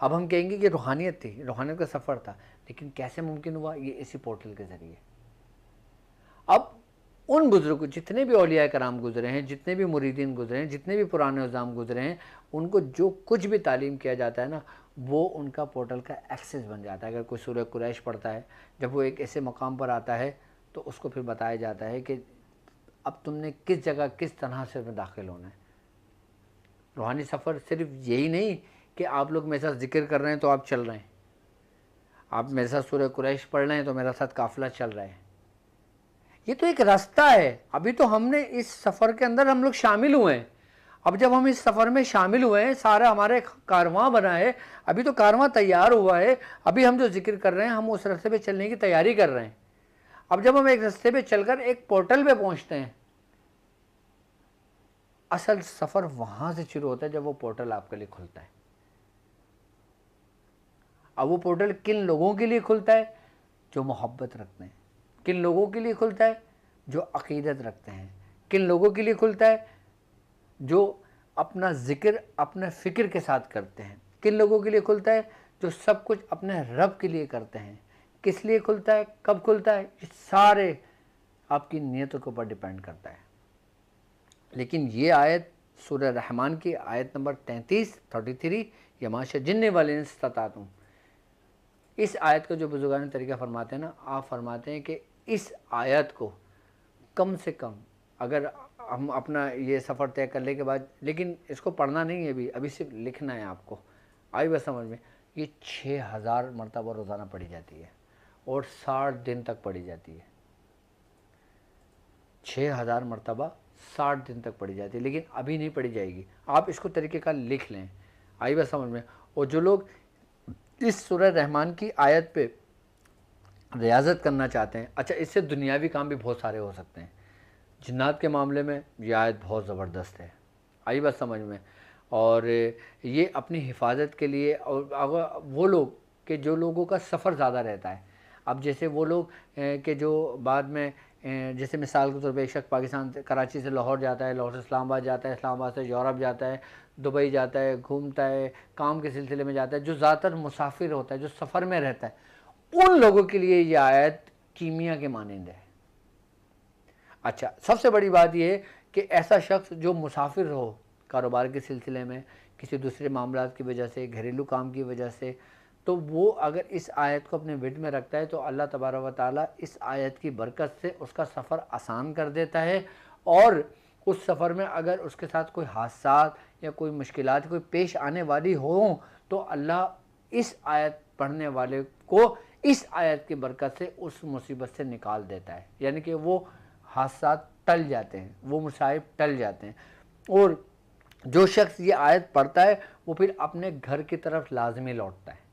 اب ہم کہیں گے کہ روحانیت تھی، روحانیت کا سفر تھا، لیکن کیسے ممکن ہوا؟ یہ اسی پورٹل کے ذریعے. اب ان بزرگوں جتنے بھی اولیاء کرام گزرے ہیں، جتنے بھی مریدین گزرے ہیں، جتنے بھی پرانے عظام گزرے ہیں، ان کو جو کچھ بھی تعلیم کیا جاتا ہے نا وہ ان کا پورٹل کا ایکسس بن جاتا ہے. اگر کوئی سورہ قریش پڑھتا ہے، جب وہ ایک ایسے مقام پر آتا ہے تو اس کو پھر بتایا جاتا ہے کہ اب تم نے کس جگہ کس طرح سے داخل ہونا ہے. روحانی سفر صرف یہی نہیں کہ آپ لوگ میرے ساتھ ذکر کر رہے ہیں تو آپ چل رہے ہیں، آپ میرے ساتھ سورہ قریش پڑھ رہے ہیں تو میرے ساتھ قافلہ چل رہا ہے. یہ تو ایک راستہ ہے. ابھی تو ہم نے اس سفر کے اندر ہم لوگ شامل ہوئے ہیں. اب جب ہم اس سفر میں شامل ہوئے ہیں، سارا ہمارا ایک کارواں بنا ہے، ابھی تو کارواں تیار ہوا ہے، ابھی ہم جو ذکر کر رہے ہیں ہم اس راستے پہ چلنے کی تیاری کر رہے ہیں. اب جب ہم ایک راستے پہ چل کر ایک پورٹل پہ پہنچتے ہیں، اصل سفر وہاں سے شروع ہوتا ہے جب وہ پورٹل آپ کے لیے کھلتا ہے. اب وہ پورٹل کن لوگوں کے لیے کھلتا ہے؟ جو محبت رکھتے ہیں. کن لوگوں کے لیے کھلتا ہے؟ جو عقیدت رکھتے ہیں. کن لوگوں کے لیے کھلتا ہے؟ جو اپنا ذکر اپنے فکر کے ساتھ کرتے ہیں. کن لوگوں کے لیے کھلتا ہے؟ جو سب کچھ اپنے رب کے لیے کرتے ہیں. کس لیے کھلتا ہے؟ کب کھلتا ہے؟ یہ سارے آپ کی نیتوں کے اوپر ڈیپینڈ کرتا ہے. لیکن یہ آیت سورہ رحمان کی آیت نمبر 33 یا معاشر جننے والے استطاعتم، اس آیت کا جو بزرگان طریقہ فرماتے ہیں نا، آپ فرماتے ہیں کہ اس آیت کو کم سے کم اگر ہم اپنا یہ سفر طے کرنے کے بعد، لیکن اس کو پڑھنا نہیں ہے ابھی صرف لکھنا ہے آپ کو، آئی بس سمجھ میں، یہ 6000 مرتبہ روزانہ پڑھی جاتی ہے اور 60 دن تک پڑھی جاتی ہے. 6000 مرتبہ 60 دن تک پڑھی جاتی ہے، لیکن ابھی نہیں پڑھی جائے گی. آپ اس کو طریقہ کا لکھ لیں، آئی بس سمجھ میں. اور جو لوگ اس سورہ رحمان کی آیت پہ ریاضت کرنا چاہتے ہیں، اچھا اس سے دنیاوی کام بھی بہت سارے ہو سکتے ہیں. جنات کے معاملے میں یہ آیت بہت زبردست ہے، آئی بات سمجھ میں. اور یہ اپنی حفاظت کے لیے، اور وہ لوگ کہ جو لوگوں کا سفر زیادہ رہتا ہے، اب جیسے وہ لوگ کہ جو بعد میں جیسے مثال کے طور پہ ایک شخص پاکستان سے کراچی سے لاہور جاتا ہے، لاہور سے اسلام آباد جاتا ہے، اسلام آباد سے یورپ جاتا ہے، دبئی جاتا ہے، گھومتا ہے، کام کے سلسلے میں جاتا ہے، جو زیادہ تر مسافر ہوتا ہے، جو سفر میں رہتا ہے، ان لوگوں کے لیے یہ آیت کیمیا کے مانند ہے. اچھا سب سے بڑی بات یہ ہے کہ ایسا شخص جو مسافر ہو کاروبار کے سلسلے میں، کسی دوسرے معاملات کی وجہ سے، گھریلو کام کی وجہ سے، تو وہ اگر اس آیت کو اپنے ورد میں رکھتا ہے تو اللہ تبارک و تعالیٰ اس آیت کی برکت سے اس کا سفر آسان کر دیتا ہے. اور اس سفر میں اگر اس کے ساتھ کوئی حادثات یا کوئی مشکلات کوئی پیش آنے والی ہوں تو اللہ اس آیت پڑھنے والے کو اس آیت کی برکت سے اس مصیبت سے نکال دیتا ہے. یعنی کہ وہ حادثات ٹل جاتے ہیں، وہ مصائب ٹل جاتے ہیں. اور جو شخص یہ آیت پڑھتا ہے وہ پھر اپنے گھر کی طرف لازمی لوٹتا ہے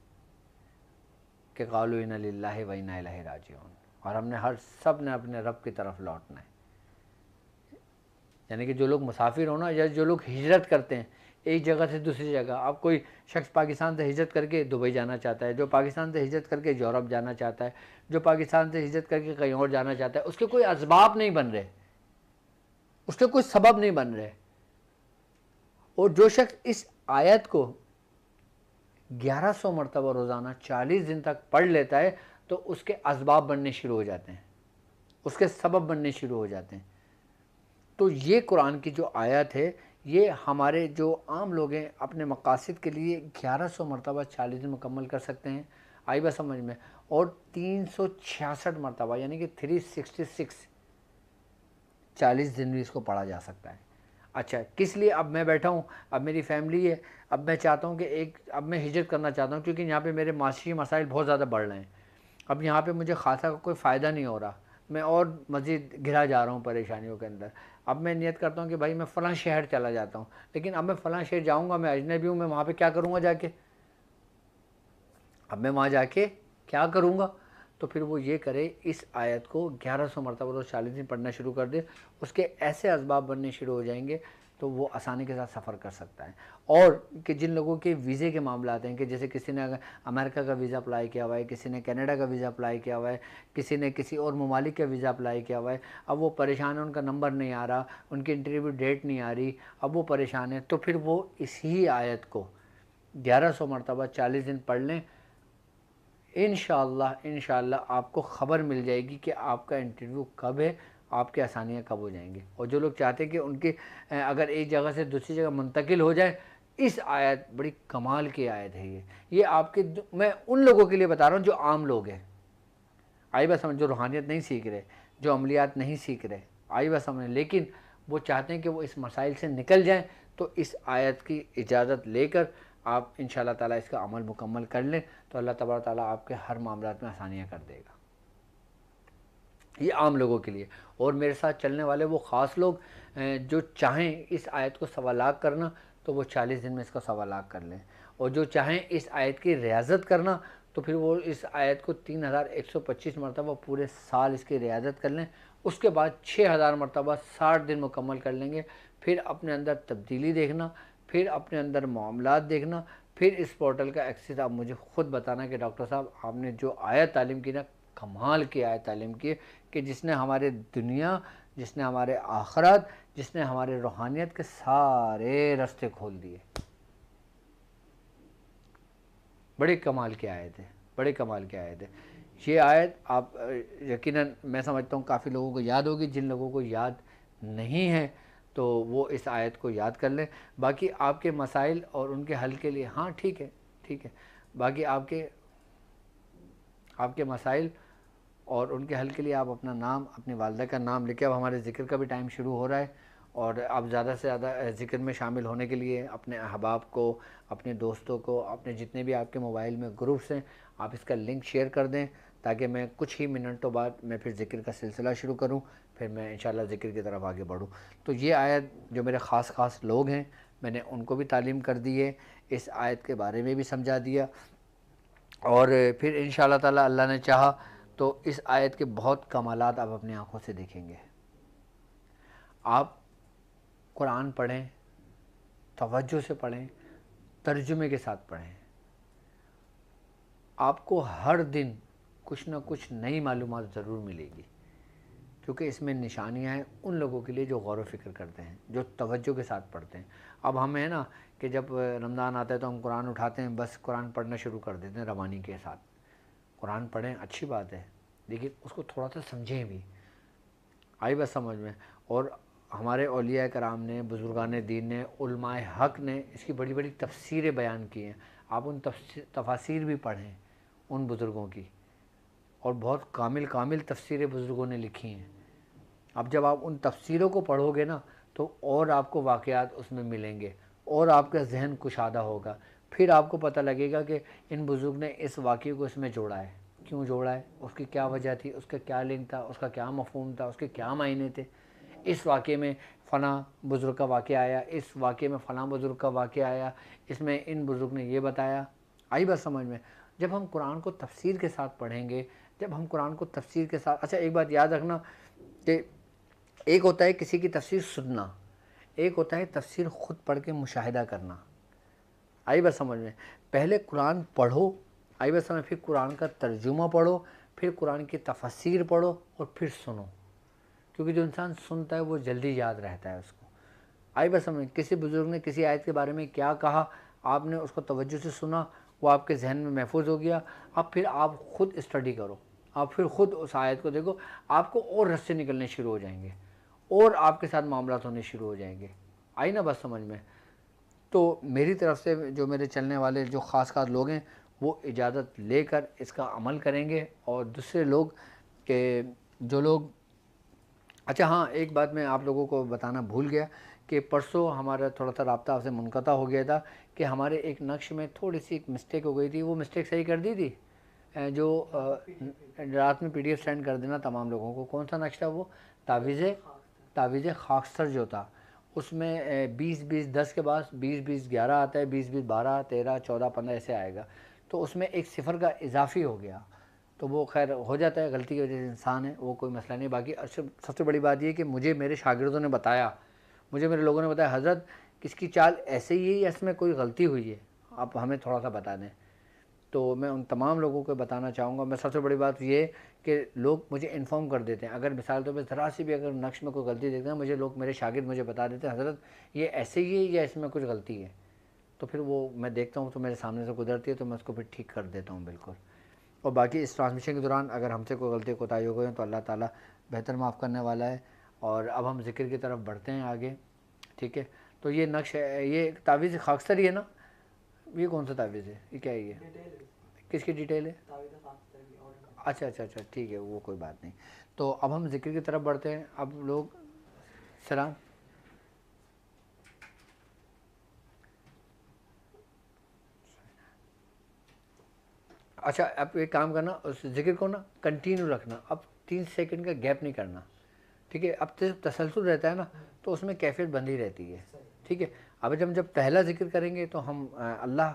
کہ قالوا انا للہ و انا الیہ راجعون، اور ہم نے سب نے اپنے رب کی طرف لوٹنا ہے. یعنی کہ جو لوگ مسافر ہونا یا جو لوگ ہجرت کرتے ہیں ایک جگہ سے دوسری جگہ، اب کوئی شخص پاکستان سے ہجرت کر کے دبئی جانا چاہتا ہے، جو پاکستان سے ہجرت کر کے یورپ جانا چاہتا ہے، جو پاکستان سے ہجرت کر کے کہیں اور جانا چاہتا ہے، اس کے کوئی اسباب نہیں بن رہے، اس کے کوئی سبب نہیں بن رہے. اور جو شخص اس آیت کو 1100 مرتبہ روزانہ 40 دن تک پڑھ لیتا ہے تو اس کے اسباب بننے شروع ہو جاتے ہیں، اس کے سبب بننے شروع ہو جاتے ہیں۔ تو یہ قرآن کی جو آیت ہے یہ ہمارے جو عام لوگ ہیں اپنے مقاصد کے لیے 1100 مرتبہ 40 دن مکمل کر سکتے ہیں، آئی بات سمجھ میں، اور 366 مرتبہ یعنی کہ 366 40 دن بھی اس کو پڑھا جا سکتا ہے۔ اچھا، کس لیے اب میں بیٹھا ہوں، اب میری فیملی ہے، اب میں چاہتا ہوں کہ اب میں ہجرت کرنا چاہتا ہوں کیونکہ یہاں پہ میرے معاشی مسائل بہت زیادہ بڑھ رہے ہیں، اب یہاں پہ مجھے خاصا کوئی فائدہ نہیں ہو رہا، میں اور مزید گھرا جا رہا ہوں پریشانیوں کے اندر۔ اب میں نیت کرتا ہوں کہ بھائی میں فلاں شہر چلا جاتا ہوں، لیکن اب میں فلاں شہر جاؤں گا، میں اجنبی ہوں، میں وہاں پہ کیا کروں گا جا کے، اب میں وہاں جا کے کیا کروں گا؟ تو پھر وہ یہ کرے اس آیت کو 1100 مرتبہ روز 40 دن پڑھنا شروع کر دے، اس کے ایسے اسباب بننے شروع ہو جائیں گے تو وہ آسانی کے ساتھ سفر کر سکتا ہے۔ اور کہ جن لوگوں کے ویزے کے معاملات ہیں، کہ جیسے کسی نے امریکہ کا ویزا اپلائی کیا ہوا ہے، کسی نے کینیڈا کا ویزا اپلائی کیا ہوا ہے، کسی نے کسی اور ممالک کا ویزا اپلائی کیا ہوا ہے، اب وہ پریشان ہیں، ان کا نمبر نہیں آ رہا، ان کی انٹرویو ڈیٹ نہیں آ رہی، اب وہ پریشان ہیں، تو پھر وہ اسی آیت کو 1100 مرتبہ 40 دن پڑھ لیں، انشاءاللہ آپ کو خبر مل جائے گی کہ آپ کا انٹرویو کب ہے، آپ کی آسانیاں کب ہو جائیں گی۔ اور جو لوگ چاہتے ہیں کہ ان کی اگر ایک جگہ سے دوسری جگہ منتقل ہو جائے، اس آیت بڑی کمال کی آیت ہے یہ آپ کے، میں ان لوگوں کے لیے بتا رہا ہوں جو عام لوگ ہیں، آئی بات سمجھ، جو روحانیت نہیں سیکھ رہے، جو عملیات نہیں سیکھ رہے، آئی بات سمجھ، لیکن وہ چاہتے ہیں کہ وہ اس مسائل سے نکل جائیں، تو اس آیت کی اجازت لے کر آپ انشاءاللہ تعالیٰ اس کا عمل مکمل کر لیں تو اللہ تبارک تعالیٰ آپ کے ہر معاملات میں آسانیاں کر دے گا۔ یہ عام لوگوں کے لیے، اور میرے ساتھ چلنے والے وہ خاص لوگ جو چاہیں اس آیت کو 1.25 لاکھ کرنا تو وہ 40 دن میں اس کو 1.25 لاکھ کر لیں، اور جو چاہیں اس آیت کی ریاضت کرنا تو پھر وہ اس آیت کو 3125 مرتبہ پورے سال اس کی ریاضت کر لیں، اس کے بعد 6000 مرتبہ 60 دن مکمل کر لیں گے، پھر اپنے اندر تبدیلی دیکھنا، پھر اپنے اندر معاملات دیکھنا، پھر اس پورٹل کا ایکسس آپ مجھے خود بتانا کہ ڈاکٹر صاحب آپ نے جو آیت تعلیم کی نا، کمال کی آیت تعلیم کی کہ جس نے ہمارے دنیا، جس نے ہمارے آخرت، جس نے ہمارے روحانیت کے سارے راستے کھول دیے۔ بڑے کمال کی آیت ہے، بڑے کمال کی آیت ہے یہ آیت۔ آپ یقیناً میں سمجھتا ہوں کافی لوگوں کو یاد ہوگی، جن لوگوں کو یاد نہیں ہے تو وہ اس آیت کو یاد کر لیں۔ باقی آپ کے مسائل اور ان کے حل کے لیے، ہاں ٹھیک ہے، باقی آپ کے مسائل اور ان کے حل کے لیے آپ اپنا نام، اپنی والدہ کا نام لکھے۔ اب ہمارے ذکر کا بھی ٹائم شروع ہو رہا ہے، اور آپ زیادہ سے زیادہ ذکر میں شامل ہونے کے لیے اپنے احباب کو، اپنے دوستوں کو، اپنے جتنے بھی آپ کے موبائل میں گروپس ہیں، آپ اس کا لنک شیئر کر دیں تاکہ میں کچھ ہی منٹوں بعد میں پھر ذکر کا سلسلہ شروع کروں، پھر میں انشاءاللہ ذکر کی طرف آگے بڑھوں۔ تو یہ آیت جو میرے خاص لوگ ہیں، میں نے ان کو بھی تعلیم کر دی ہے، اس آیت کے بارے میں بھی سمجھا دیا، اور پھر انشاءاللہ تعالی اللہ نے چاہا تو اس آیت کے بہت کمالات آپ اپنی آنکھوں سے دیکھیں گے۔ آپ قرآن پڑھیں، توجہ سے پڑھیں، ترجمے کے ساتھ پڑھیں، آپ کو ہر دن کچھ نہ کچھ نئی معلومات ضرور ملے گی، کیونکہ اس میں نشانیاں ہیں ان لوگوں کے لیے جو غور و فکر کرتے ہیں، جو توجہ کے ساتھ پڑھتے ہیں۔ اب ہم ہیں نا کہ جب رمضان آتا ہے تو ہم قرآن اٹھاتے ہیں، بس قرآن پڑھنا شروع کر دیتے ہیں روانی کے ساتھ۔ قرآن پڑھیں، اچھی بات ہے، لیکن اس کو تھوڑا سا سمجھیں بھی، آئی بس سمجھ میں۔ اور ہمارے اولیاء کرام نے، بزرگان دین نے، علماء حق نے اس کی بڑی بڑی تفسیریں بیان کی ہیں، آپ ان تفاسیر بھی پڑھیں ان بزرگوں کی، اور بہت کامل تفسیریں بزرگوں نے لکھی ہیں۔ اب جب آپ ان تفسیروں کو پڑھو گے نا تو اور آپ کو واقعات اس میں ملیں گے، اور آپ کا ذہن کشادہ ہوگا، پھر آپ کو پتہ لگے گا کہ ان بزرگ نے اس واقعے کو اس میں جوڑا ہے، کیوں جوڑا ہے، اس کی کیا وجہ تھی، اس کا کیا لنک تھا، اس کا کیا مفہوم تھا، اس کے کیا معنی تھے۔ اس واقعے میں فلاں بزرگ کا واقعہ آیا، اس واقعے میں فلاں بزرگ کا واقعہ آیا، اس میں ان بزرگ نے یہ بتایا، آئی بات سمجھ میں۔ جب ہم قرآن کو تفسیر کے ساتھ پڑھیں گے، جب ہم قرآن کو تفسیر کے ساتھ، اچھا ایک بات یاد رکھنا کہ ایک ہوتا ہے کسی کی تفسیر سننا، ایک ہوتا ہے تفسیر خود پڑھ کے مشاہدہ کرنا، آئی بات سمجھ میں۔ پہلے قرآن پڑھو، آئی بات سمجھ، پھر قرآن کا ترجمہ پڑھو، پھر قرآن کی تفسیر پڑھو، اور پھر سنو، کیونکہ جو انسان سنتا ہے وہ جلدی یاد رہتا ہے اس کو، آئی بات سمجھ۔ کسی بزرگ نے کسی آیت کے بارے میں کیا کہا، آپ نے اس کو توجہ سے سنا، وہ آپ کے ذہن میں محفوظ ہو گیا. اب پھر آپ خود اسٹڈی کرو, آپ پھر خود اس آیت کو دیکھو, آپ کو اور رستے نکلنے شروع ہو جائیں گے اور آپ کے ساتھ معاملات ہونے شروع ہو جائیں گے. آئی نا بات سمجھ میں؟ تو میری طرف سے جو میرے چلنے والے جو خاص لوگ ہیں وہ اجازت لے کر اس کا عمل کریں گے. اور دوسرے لوگ کہ جو لوگ, اچھا ہاں ایک بات میں آپ لوگوں کو بتانا بھول گیا کہ پرسوں ہمارا تھوڑا سا رابطہ آپ سے منقطع ہو گیا تھا کہ ہمارے ایک نقش میں تھوڑی سی ایک مسٹیک ہو گئی تھی. وہ مسٹیک صحیح کر دی تھی جو رات میں PDF سینڈ کر دینا تمام لوگوں کو. کون سا نقش تھا وہ؟ تعویذ خاکستر جو تھا, اس میں 20-20 10 کے بعد 20-20 11 آتا ہے, 20-20 12 13 14 15 ایسے آئے گا. تو اس میں ایک صفر کا اضافی ہو گیا. تو وہ خیر ہو جاتا ہے, غلطی کی وجہ سے انسان ہے, وہ کوئی مسئلہ نہیں. باقی سب سے بڑی بات یہ کہ مجھے میرے شاگردوں نے بتایا, مجھے میرے لوگوں نے بتایا حضرت کس کی چال ایسے ہی ہے یا اس میں کوئی غلطی ہوئی ہے, آپ ہمیں تھوڑا سا بتا دیں. تو میں ان تمام لوگوں کو بتانا چاہوں گا. میں سب سے بڑی بات یہ ہے کہ لوگ مجھے انفارم کر دیتے ہیں, اگر مثال طور پہ ذرا سی بھی اگر نقش میں کوئی غلطی دیکھتے ہیں, مجھے لوگ میرے شاگرد مجھے بتا دیتے ہیں حضرت یہ ایسے ہی ہے یا اس میں کچھ غلطی ہے. تو پھر وہ میں دیکھتا ہوں تو میرے سامنے سے گزرتی ہے تو میں اس کو پھر ٹھیک کر دیتا ہوں بالکل. اور باقی اس ٹرانسمیشن کے دوران اگر ہم سے کوئی غلطی کوتاہی ہو گئی تو اللہ تعالیٰ بہتر معاف کرنے والا ہے. اور اب ہم ذکر کی طرف بڑھتے ہیں آگے, ٹھیک ہے. تو یہ نقش ہے, یہ تعویذ خاکستر ہی ہے نا, یہ کون سا تعویذ ہے, یہ کیا ہے, یہ کس کی ڈیٹیل ہے؟ اچھا ٹھیک ہے, وہ کوئی بات نہیں. تو اب ہم ذکر کی طرف بڑھتے ہیں. اب لوگ سلام, اچھا اب ایک کام کرنا, اس ذکر کو نا کنٹینیو رکھنا, اب 3 سیکنڈ کا گیپ نہیں کرنا, ٹھیک ہے. اب تسلسل رہتا ہے نا تو اس میں کیفیت بندی رہتی ہے, ٹھیک ہے. اب جب پہلا ذکر کریں گے تو ہم اللہ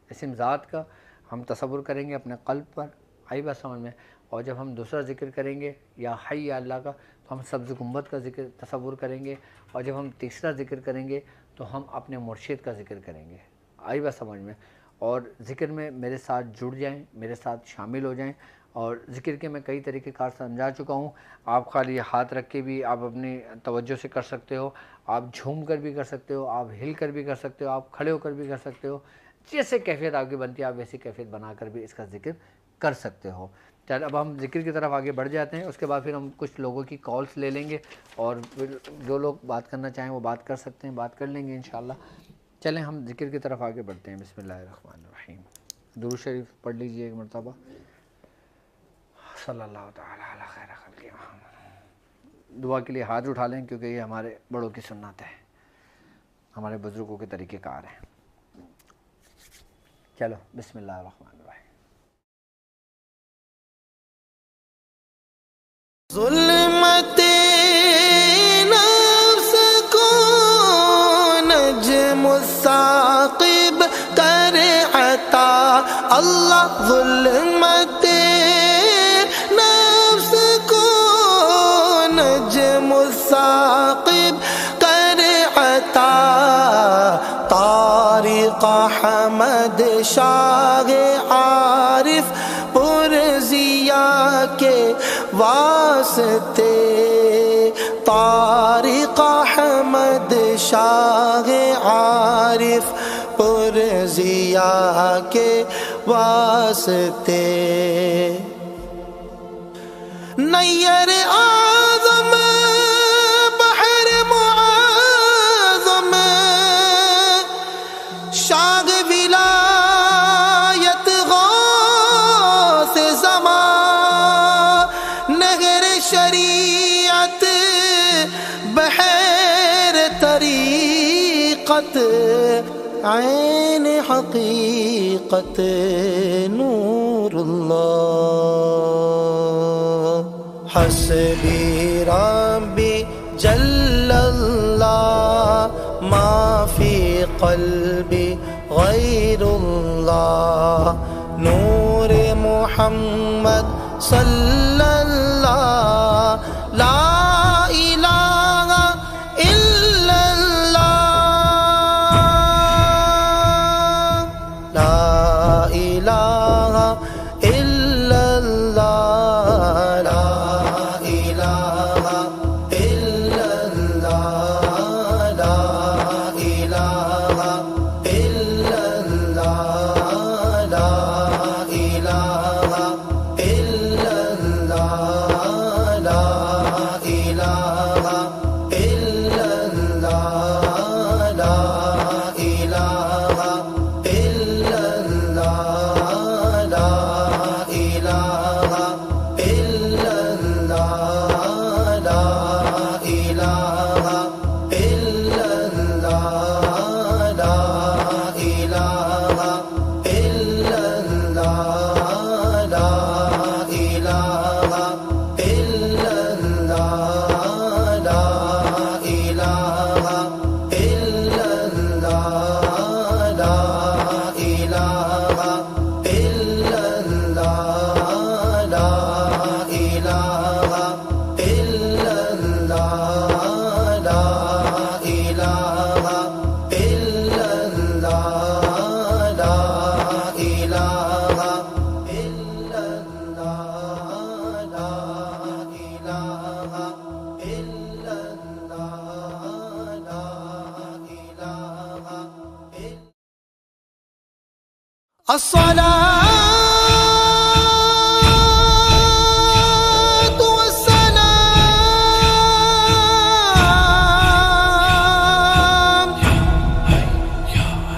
اسم ذات کا ہم تصور کریں گے اپنے قلب پر, آئی بات سمجھ میں. اور جب ہم دوسرا ذکر کریں گے یا حی یا اللہ کا تو ہم سبز گنبد کا ذکر تصور کریں گے. اور جب ہم تیسرا ذکر کریں گے تو ہم اپنے مرشد کا ذکر کریں گے, آئی بات سمجھ میں. اور ذکر میں میرے ساتھ جڑ جائیں, میرے ساتھ شامل ہو جائیں. اور ذکر کے میں کئی طریقے کار سمجھا چکا ہوں. آپ خالی ہاتھ رکھ کے بھی آپ اپنی توجہ سے کر سکتے ہو, آپ جھوم کر بھی کر سکتے ہو, آپ ہل کر بھی کر سکتے ہو, آپ کھڑے ہو کر بھی کر سکتے ہو. جیسے کیفیت آپ کی بنتی ہے آپ ویسی کیفیت بنا کر بھی اس کا ذکر کر سکتے ہو. چل اب ہم ذکر کی طرف آگے بڑھ جاتے ہیں. اس کے بعد پھر ہم کچھ لوگوں کی کالس لے لیں گے اور پھر جو لوگ بات کرنا چاہیں وہ بات کر سکتے ہیں, بات کر لیں گے انشاءاللہ. چلیں ہم ذکر کی طرف آگے بڑھتے ہیں. بسم اللہ الرحمن الرحیم. درود شریف پڑھ لیجئے ایک مرتبہ. صلی اللہ تعالی علی خیر خلق محمد. دعا کے لیے ہاتھ اٹھا لیں کیونکہ یہ ہمارے بڑوں کی سنت ہے, ہمارے بزرگوں کے طریقہ کار ہیں. چلو بسم اللہ الرحمن الرحیم. ظلمت نفس کو نجم الثاقب کر عطا اللہ. ظلمت نفس کو نجم الثاقب کر عطا. طارق حمد شاہ عارف پر ضیا کے واسطے. طارق احمد شاہ عارف پر ضیا کے واسطے. نیر اعظم بحر معظم شاہ ولایت غوث زمان. نہر شریعت بحر طریقت عین حقیقت نور اللہ. حسبی ربی جل اللہ ما فی قلبی غیر اللہ. نور محمد صلی اللہ لا الہ الا اللہ. لا الہ الا اللہ. لا الہ الا اللہ. لا الہ الا اللہ. الصلاة والسلام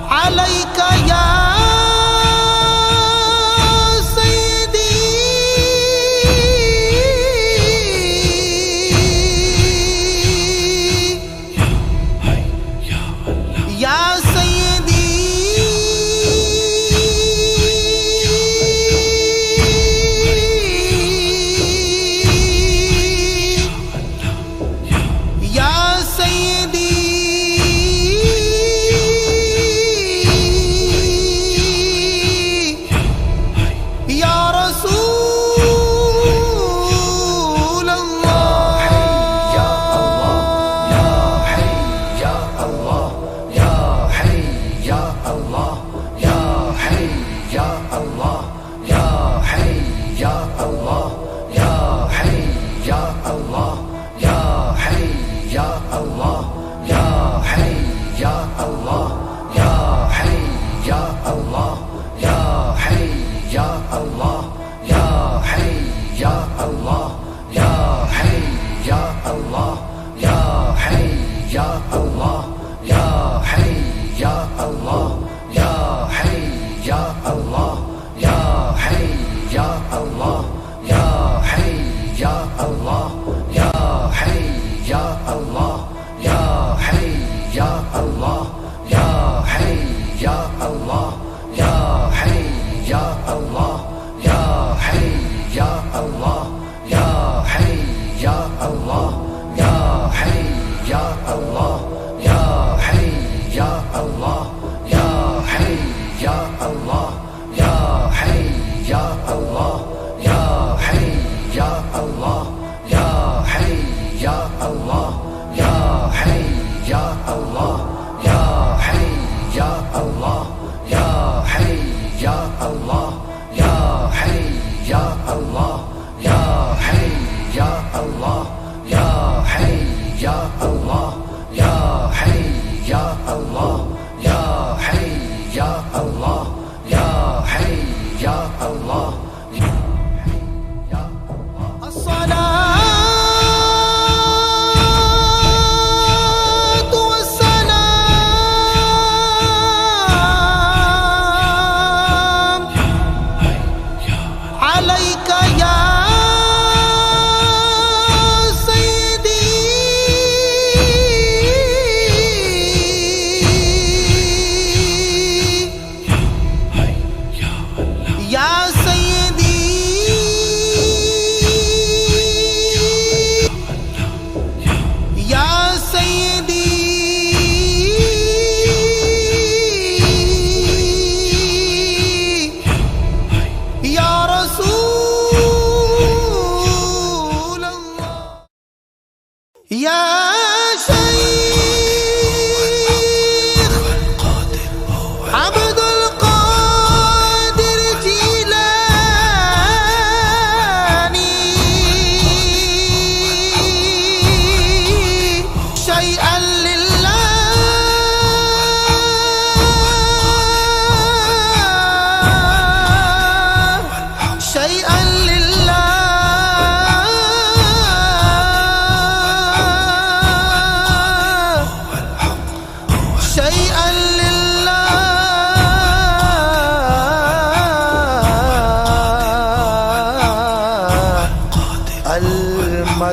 عليك يا سيدي يا سيدي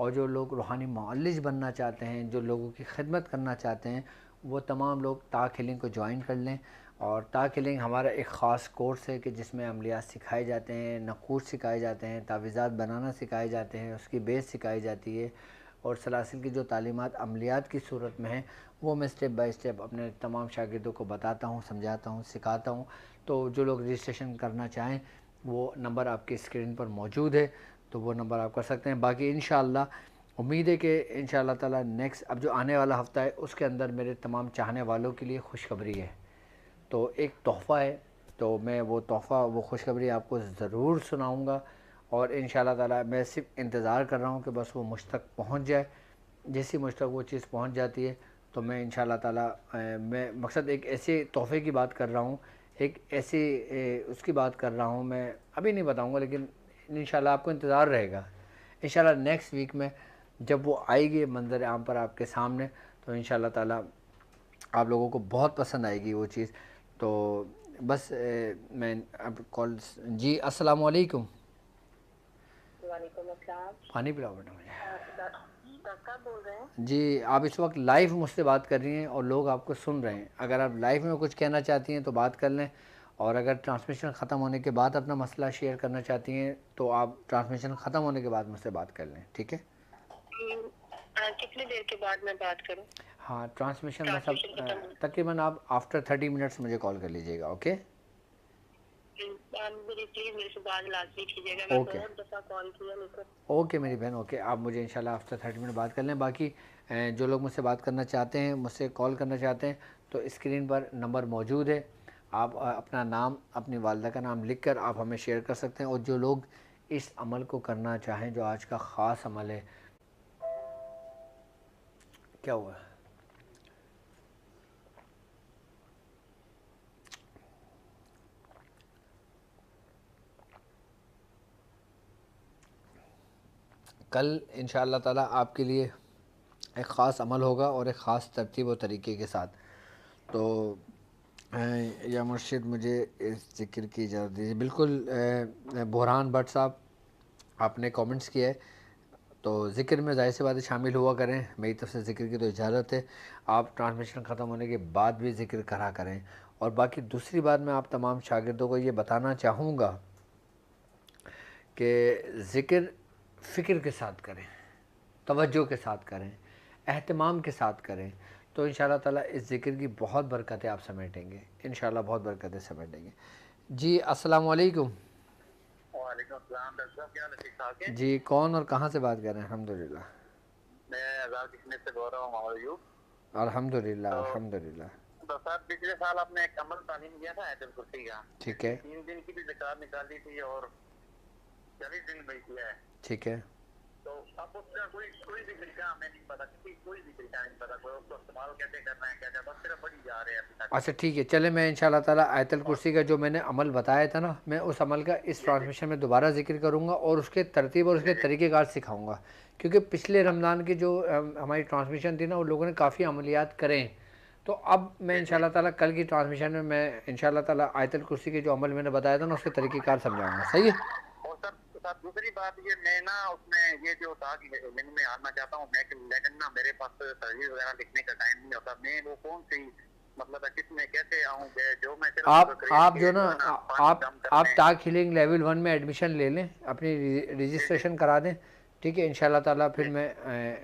اور جو لوگ روحانی معالج بننا چاہتے ہیں، جو لوگوں کی خدمت کرنا چاہتے ہیں، وہ تمام لوگ طاق ہیلنگ کو جوائن کر لیں۔ اور طاق ہیلنگ ہمارا ایک خاص کورس ہے کہ جس میں عملیات سکھائے جاتے ہیں، نقوش سکھائے جاتے ہیں، تعویذات بنانا سکھائے جاتے ہیں، اس کی بیس سکھائی جاتی ہے، اور سلاسل کی جو تعلیمات عملیات کی صورت میں ہیں وہ میں سٹیپ بائی سٹیپ اپنے تمام شاگردوں کو بتاتا ہوں، سمجھاتا ہوں، سکھاتا ہوں۔ تو جو لوگ رجسٹریشن کرنا چاہیں وہ نمبر آپ کی اسکرین پر موجود ہے، تو وہ نمبر آپ کر سکتے ہیں۔ باقی انشاءاللہ امید ہے کہ انشاءاللہ تعالی نیکسٹ اب جو آنے والا ہفتہ ہے اس کے اندر میرے تمام چاہنے والوں کے لیے خوشخبری ہے، تو ایک تحفہ ہے، تو میں وہ تحفہ، وہ خوشخبری آپ کو ضرور سناؤں گا، اور انشاءاللہ تعالی میں صرف انتظار کر رہا ہوں کہ بس وہ مجھ تک پہنچ جائے۔ جیسی مجھ تک وہ چیز پہنچ جاتی ہے تو میں انشاءاللہ تعالی میں مقصد ایک ایسے تحفے کی بات کر رہا ہوں، ایک ایسی اس کی بات کر رہا ہوں، میں ابھی نہیں بتاؤں گا، لیکن انشاءاللہ آپ کو انتظار رہے گا۔ انشاءاللہ نیکسٹ ویک میں جب وہ آئے گی منظر عام پر آپ کے سامنے، تو انشاءاللہ تعالی آپ لوگوں کو بہت پسند آئے گی وہ چیز۔ تو بس میں اب کال، جی السلام علیکم۔ وعلیکم السلام۔ پانی پلاؤ بیٹا مجھے۔ ڈاکٹر بول رہے ہیں؟ جی آپ اس وقت لائیو مجھ سے بات کر رہی ہیں اور لوگ آپ کو سن رہے ہیں، اگر آپ لائیو میں کچھ کہنا چاہتی ہیں تو بات کر لیں، اور اگر ٹرانسمیشن ختم ہونے کے بعد اپنا مسئلہ شیئر کرنا چاہتی ہیں تو آپ ٹرانسمیشن ختم ہونے کے بعد مجھ سے بات کر لیں، ٹھیک ہے؟ کتنی دیر کے بعد میں بات کروں؟ ہاں ٹرانسمیشن مطلب تقریباً آپ آفٹر 30 منٹس مجھے کال کر لیجیے گا، اوکے؟ پلیز میرے سے بات لازمی کیجیے گا، میں بہت دفعہ کال کیا لیکن۔ اوکے میری بہن، اوکے، آپ مجھے انشاءاللہ آفٹر 30 منٹ بات کر لیں۔ باقی جو لوگ مجھ سے بات کرنا چاہتے ہیں، مجھ سے کال کرنا چاہتے ہیں، تو اسکرین پر نمبر موجود ہے، آپ اپنا نام، اپنی والدہ کا نام لکھ کر آپ ہمیں شیئر کر سکتے ہیں۔ اور جو لوگ اس عمل کو کرنا چاہیں، جو آج کا خاص عمل ہے، کیا ہوا؟ کل انشاءاللہ تعالی آپ کے لیے ایک خاص عمل ہوگا اور ایک خاص ترتیب و طریقے کے ساتھ۔ تو یا مرشد مجھے اس ذکر کی اجازت دیجیے۔ بالکل بحران بٹ صاحب، آپ نے کامنٹس کیا ہے، تو ذکر میں ظاہر سی بات ہے شامل ہوا کریں، میری طرف سے ذکر کی تو اجازت ہے، آپ ٹرانسمیشن ختم ہونے کے بعد بھی ذکر کرا کریں۔ اور باقی دوسری بات میں آپ تمام شاگردوں کو یہ بتانا چاہوں گا کہ ذکر فکر کے ساتھ کریں، توجہ کے ساتھ کریں، اہتمام کے ساتھ کریں، تو انشاءاللہ تعالی اس ذکر کی بہت برکتیں آپ سمیٹیں گے، انشاءاللہ بہت برکتیں سمیٹیں گے۔ جی السلام علیکم۔ وعلیکم السلام ڈاکٹر صاحب، کیا حال ہے؟ ٹھیک ٹھاک ہیں؟ جی کون اور کہاں سے بات کر رہے ہیں؟ الحمدللہ میں آزاد کشمیر سے بول رہا ہوں، معیوب۔ الحمدللہ الحمدللہ۔ ڈاکٹر صاحب پچھلے سال آپ نے ایک عمل تعلیم دیا تھا آیت الکرسی کا، ٹھیک ہے، 3 دن کی بھی زکات نکالی تھی اور 40 دن بھی کیا ہے، ٹھیک ہے۔ تو اب اس کا کوئی بھی طریقہ ہمیں نہیں پتا، کوئی بھی طریقہ نہیں پتا، کوئی اس کو استعمال کیسے کرنا ہے، کیا بس صرف پڑھی جا رہے ہیں ابھی تک۔ اچھا ٹھیک ہے، چلے میں انشاءاللہ تعالی آیت الکرسی کا جو میں نے عمل بتایا تھا نا، میں اس عمل کا اس ٹرانسمیشن میں دوبارہ ذکر کروں گا اور اس کے ترتیب اور اس کے طریقہ کار سکھاؤں گا، کیونکہ پچھلے رمضان کی جو ہماری ٹرانسمیشن تھی نا، ان لوگوں نے کافی عملیات کریں، تو اب میں انشاءاللہ تعالی کل کی ٹرانسمیشن میں انشاءاللہ تعالی آیت الکرسی کے جو عمل میں نے بتایا تھا نا، اس کے طریقہ کار سمجھاؤں گا، صحیح ہے؟ اور سر دوسری بات یہ، میں نا اس میں یہ جو تھا کہ میں آنا چاہتا ہوں، لیکن نا میرے پاس تجویز وغیرہ لکھنے کا ٹائم نہیں ہوتا، میں وہ کون سی مطلب کس میں کیسے آؤں گے، جو میں آپ جو نا آپ طاق ہیلنگ لیول 1 میں ایڈمیشن لے لیں، اپنی رجسٹریشن کرا دیں، ٹھیک ہے؟ انشاءاللہ تعالی پھر میں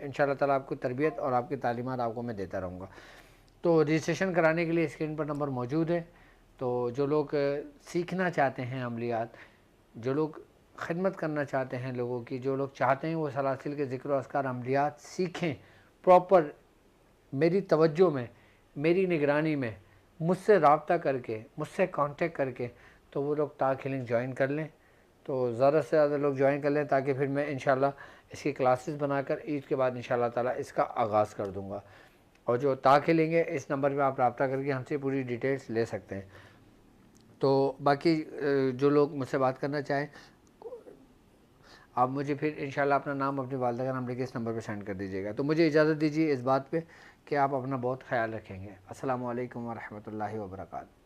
انشاءاللہ تعالی آپ کو تربیت اور آپ کی تعلیمات آپ کو میں دیتا رہوں گا۔ تو رجسٹریشن کرانے کے لیے اسکرین پر نمبر موجود ہے، تو جو لوگ سیکھنا چاہتے ہیں عملیات، جو لوگ خدمت کرنا چاہتے ہیں لوگوں کی، جو لوگ چاہتے ہیں وہ سلاسل کے ذکر و اذکار عملیات سیکھیں پراپر، میری توجہ میں، میری نگرانی میں، مجھ سے رابطہ کر کے، مجھ سے کانٹیکٹ کر کے، تو وہ لوگ طاق ہیلنگ جوائن کر لیں، تو زیادہ سے زیادہ لوگ جوائن کر لیں، تاکہ پھر میں انشاءاللہ اس کی کلاسز بنا کر عید کے بعد انشاءاللہ تعالی اس کا آغاز کر دوں گا۔ اور جو طاق ہیلنگ ہے، اس نمبر پہ آپ رابطہ کر کے ہم سے پوری ڈیٹیلز لے سکتے ہیں۔ تو باقی جو لوگ مجھ سے بات کرنا چاہیں، آپ مجھے پھر انشاءاللہ اپنا نام، اپنی والدہ کا نام لے کے اس نمبر پہ سینڈ کر دیجیے گا۔ تو مجھے اجازت دیجیے اس بات پہ کہ آپ اپنا بہت خیال رکھیں گے۔ السلام علیکم ورحمۃ اللہ وبرکاتہ۔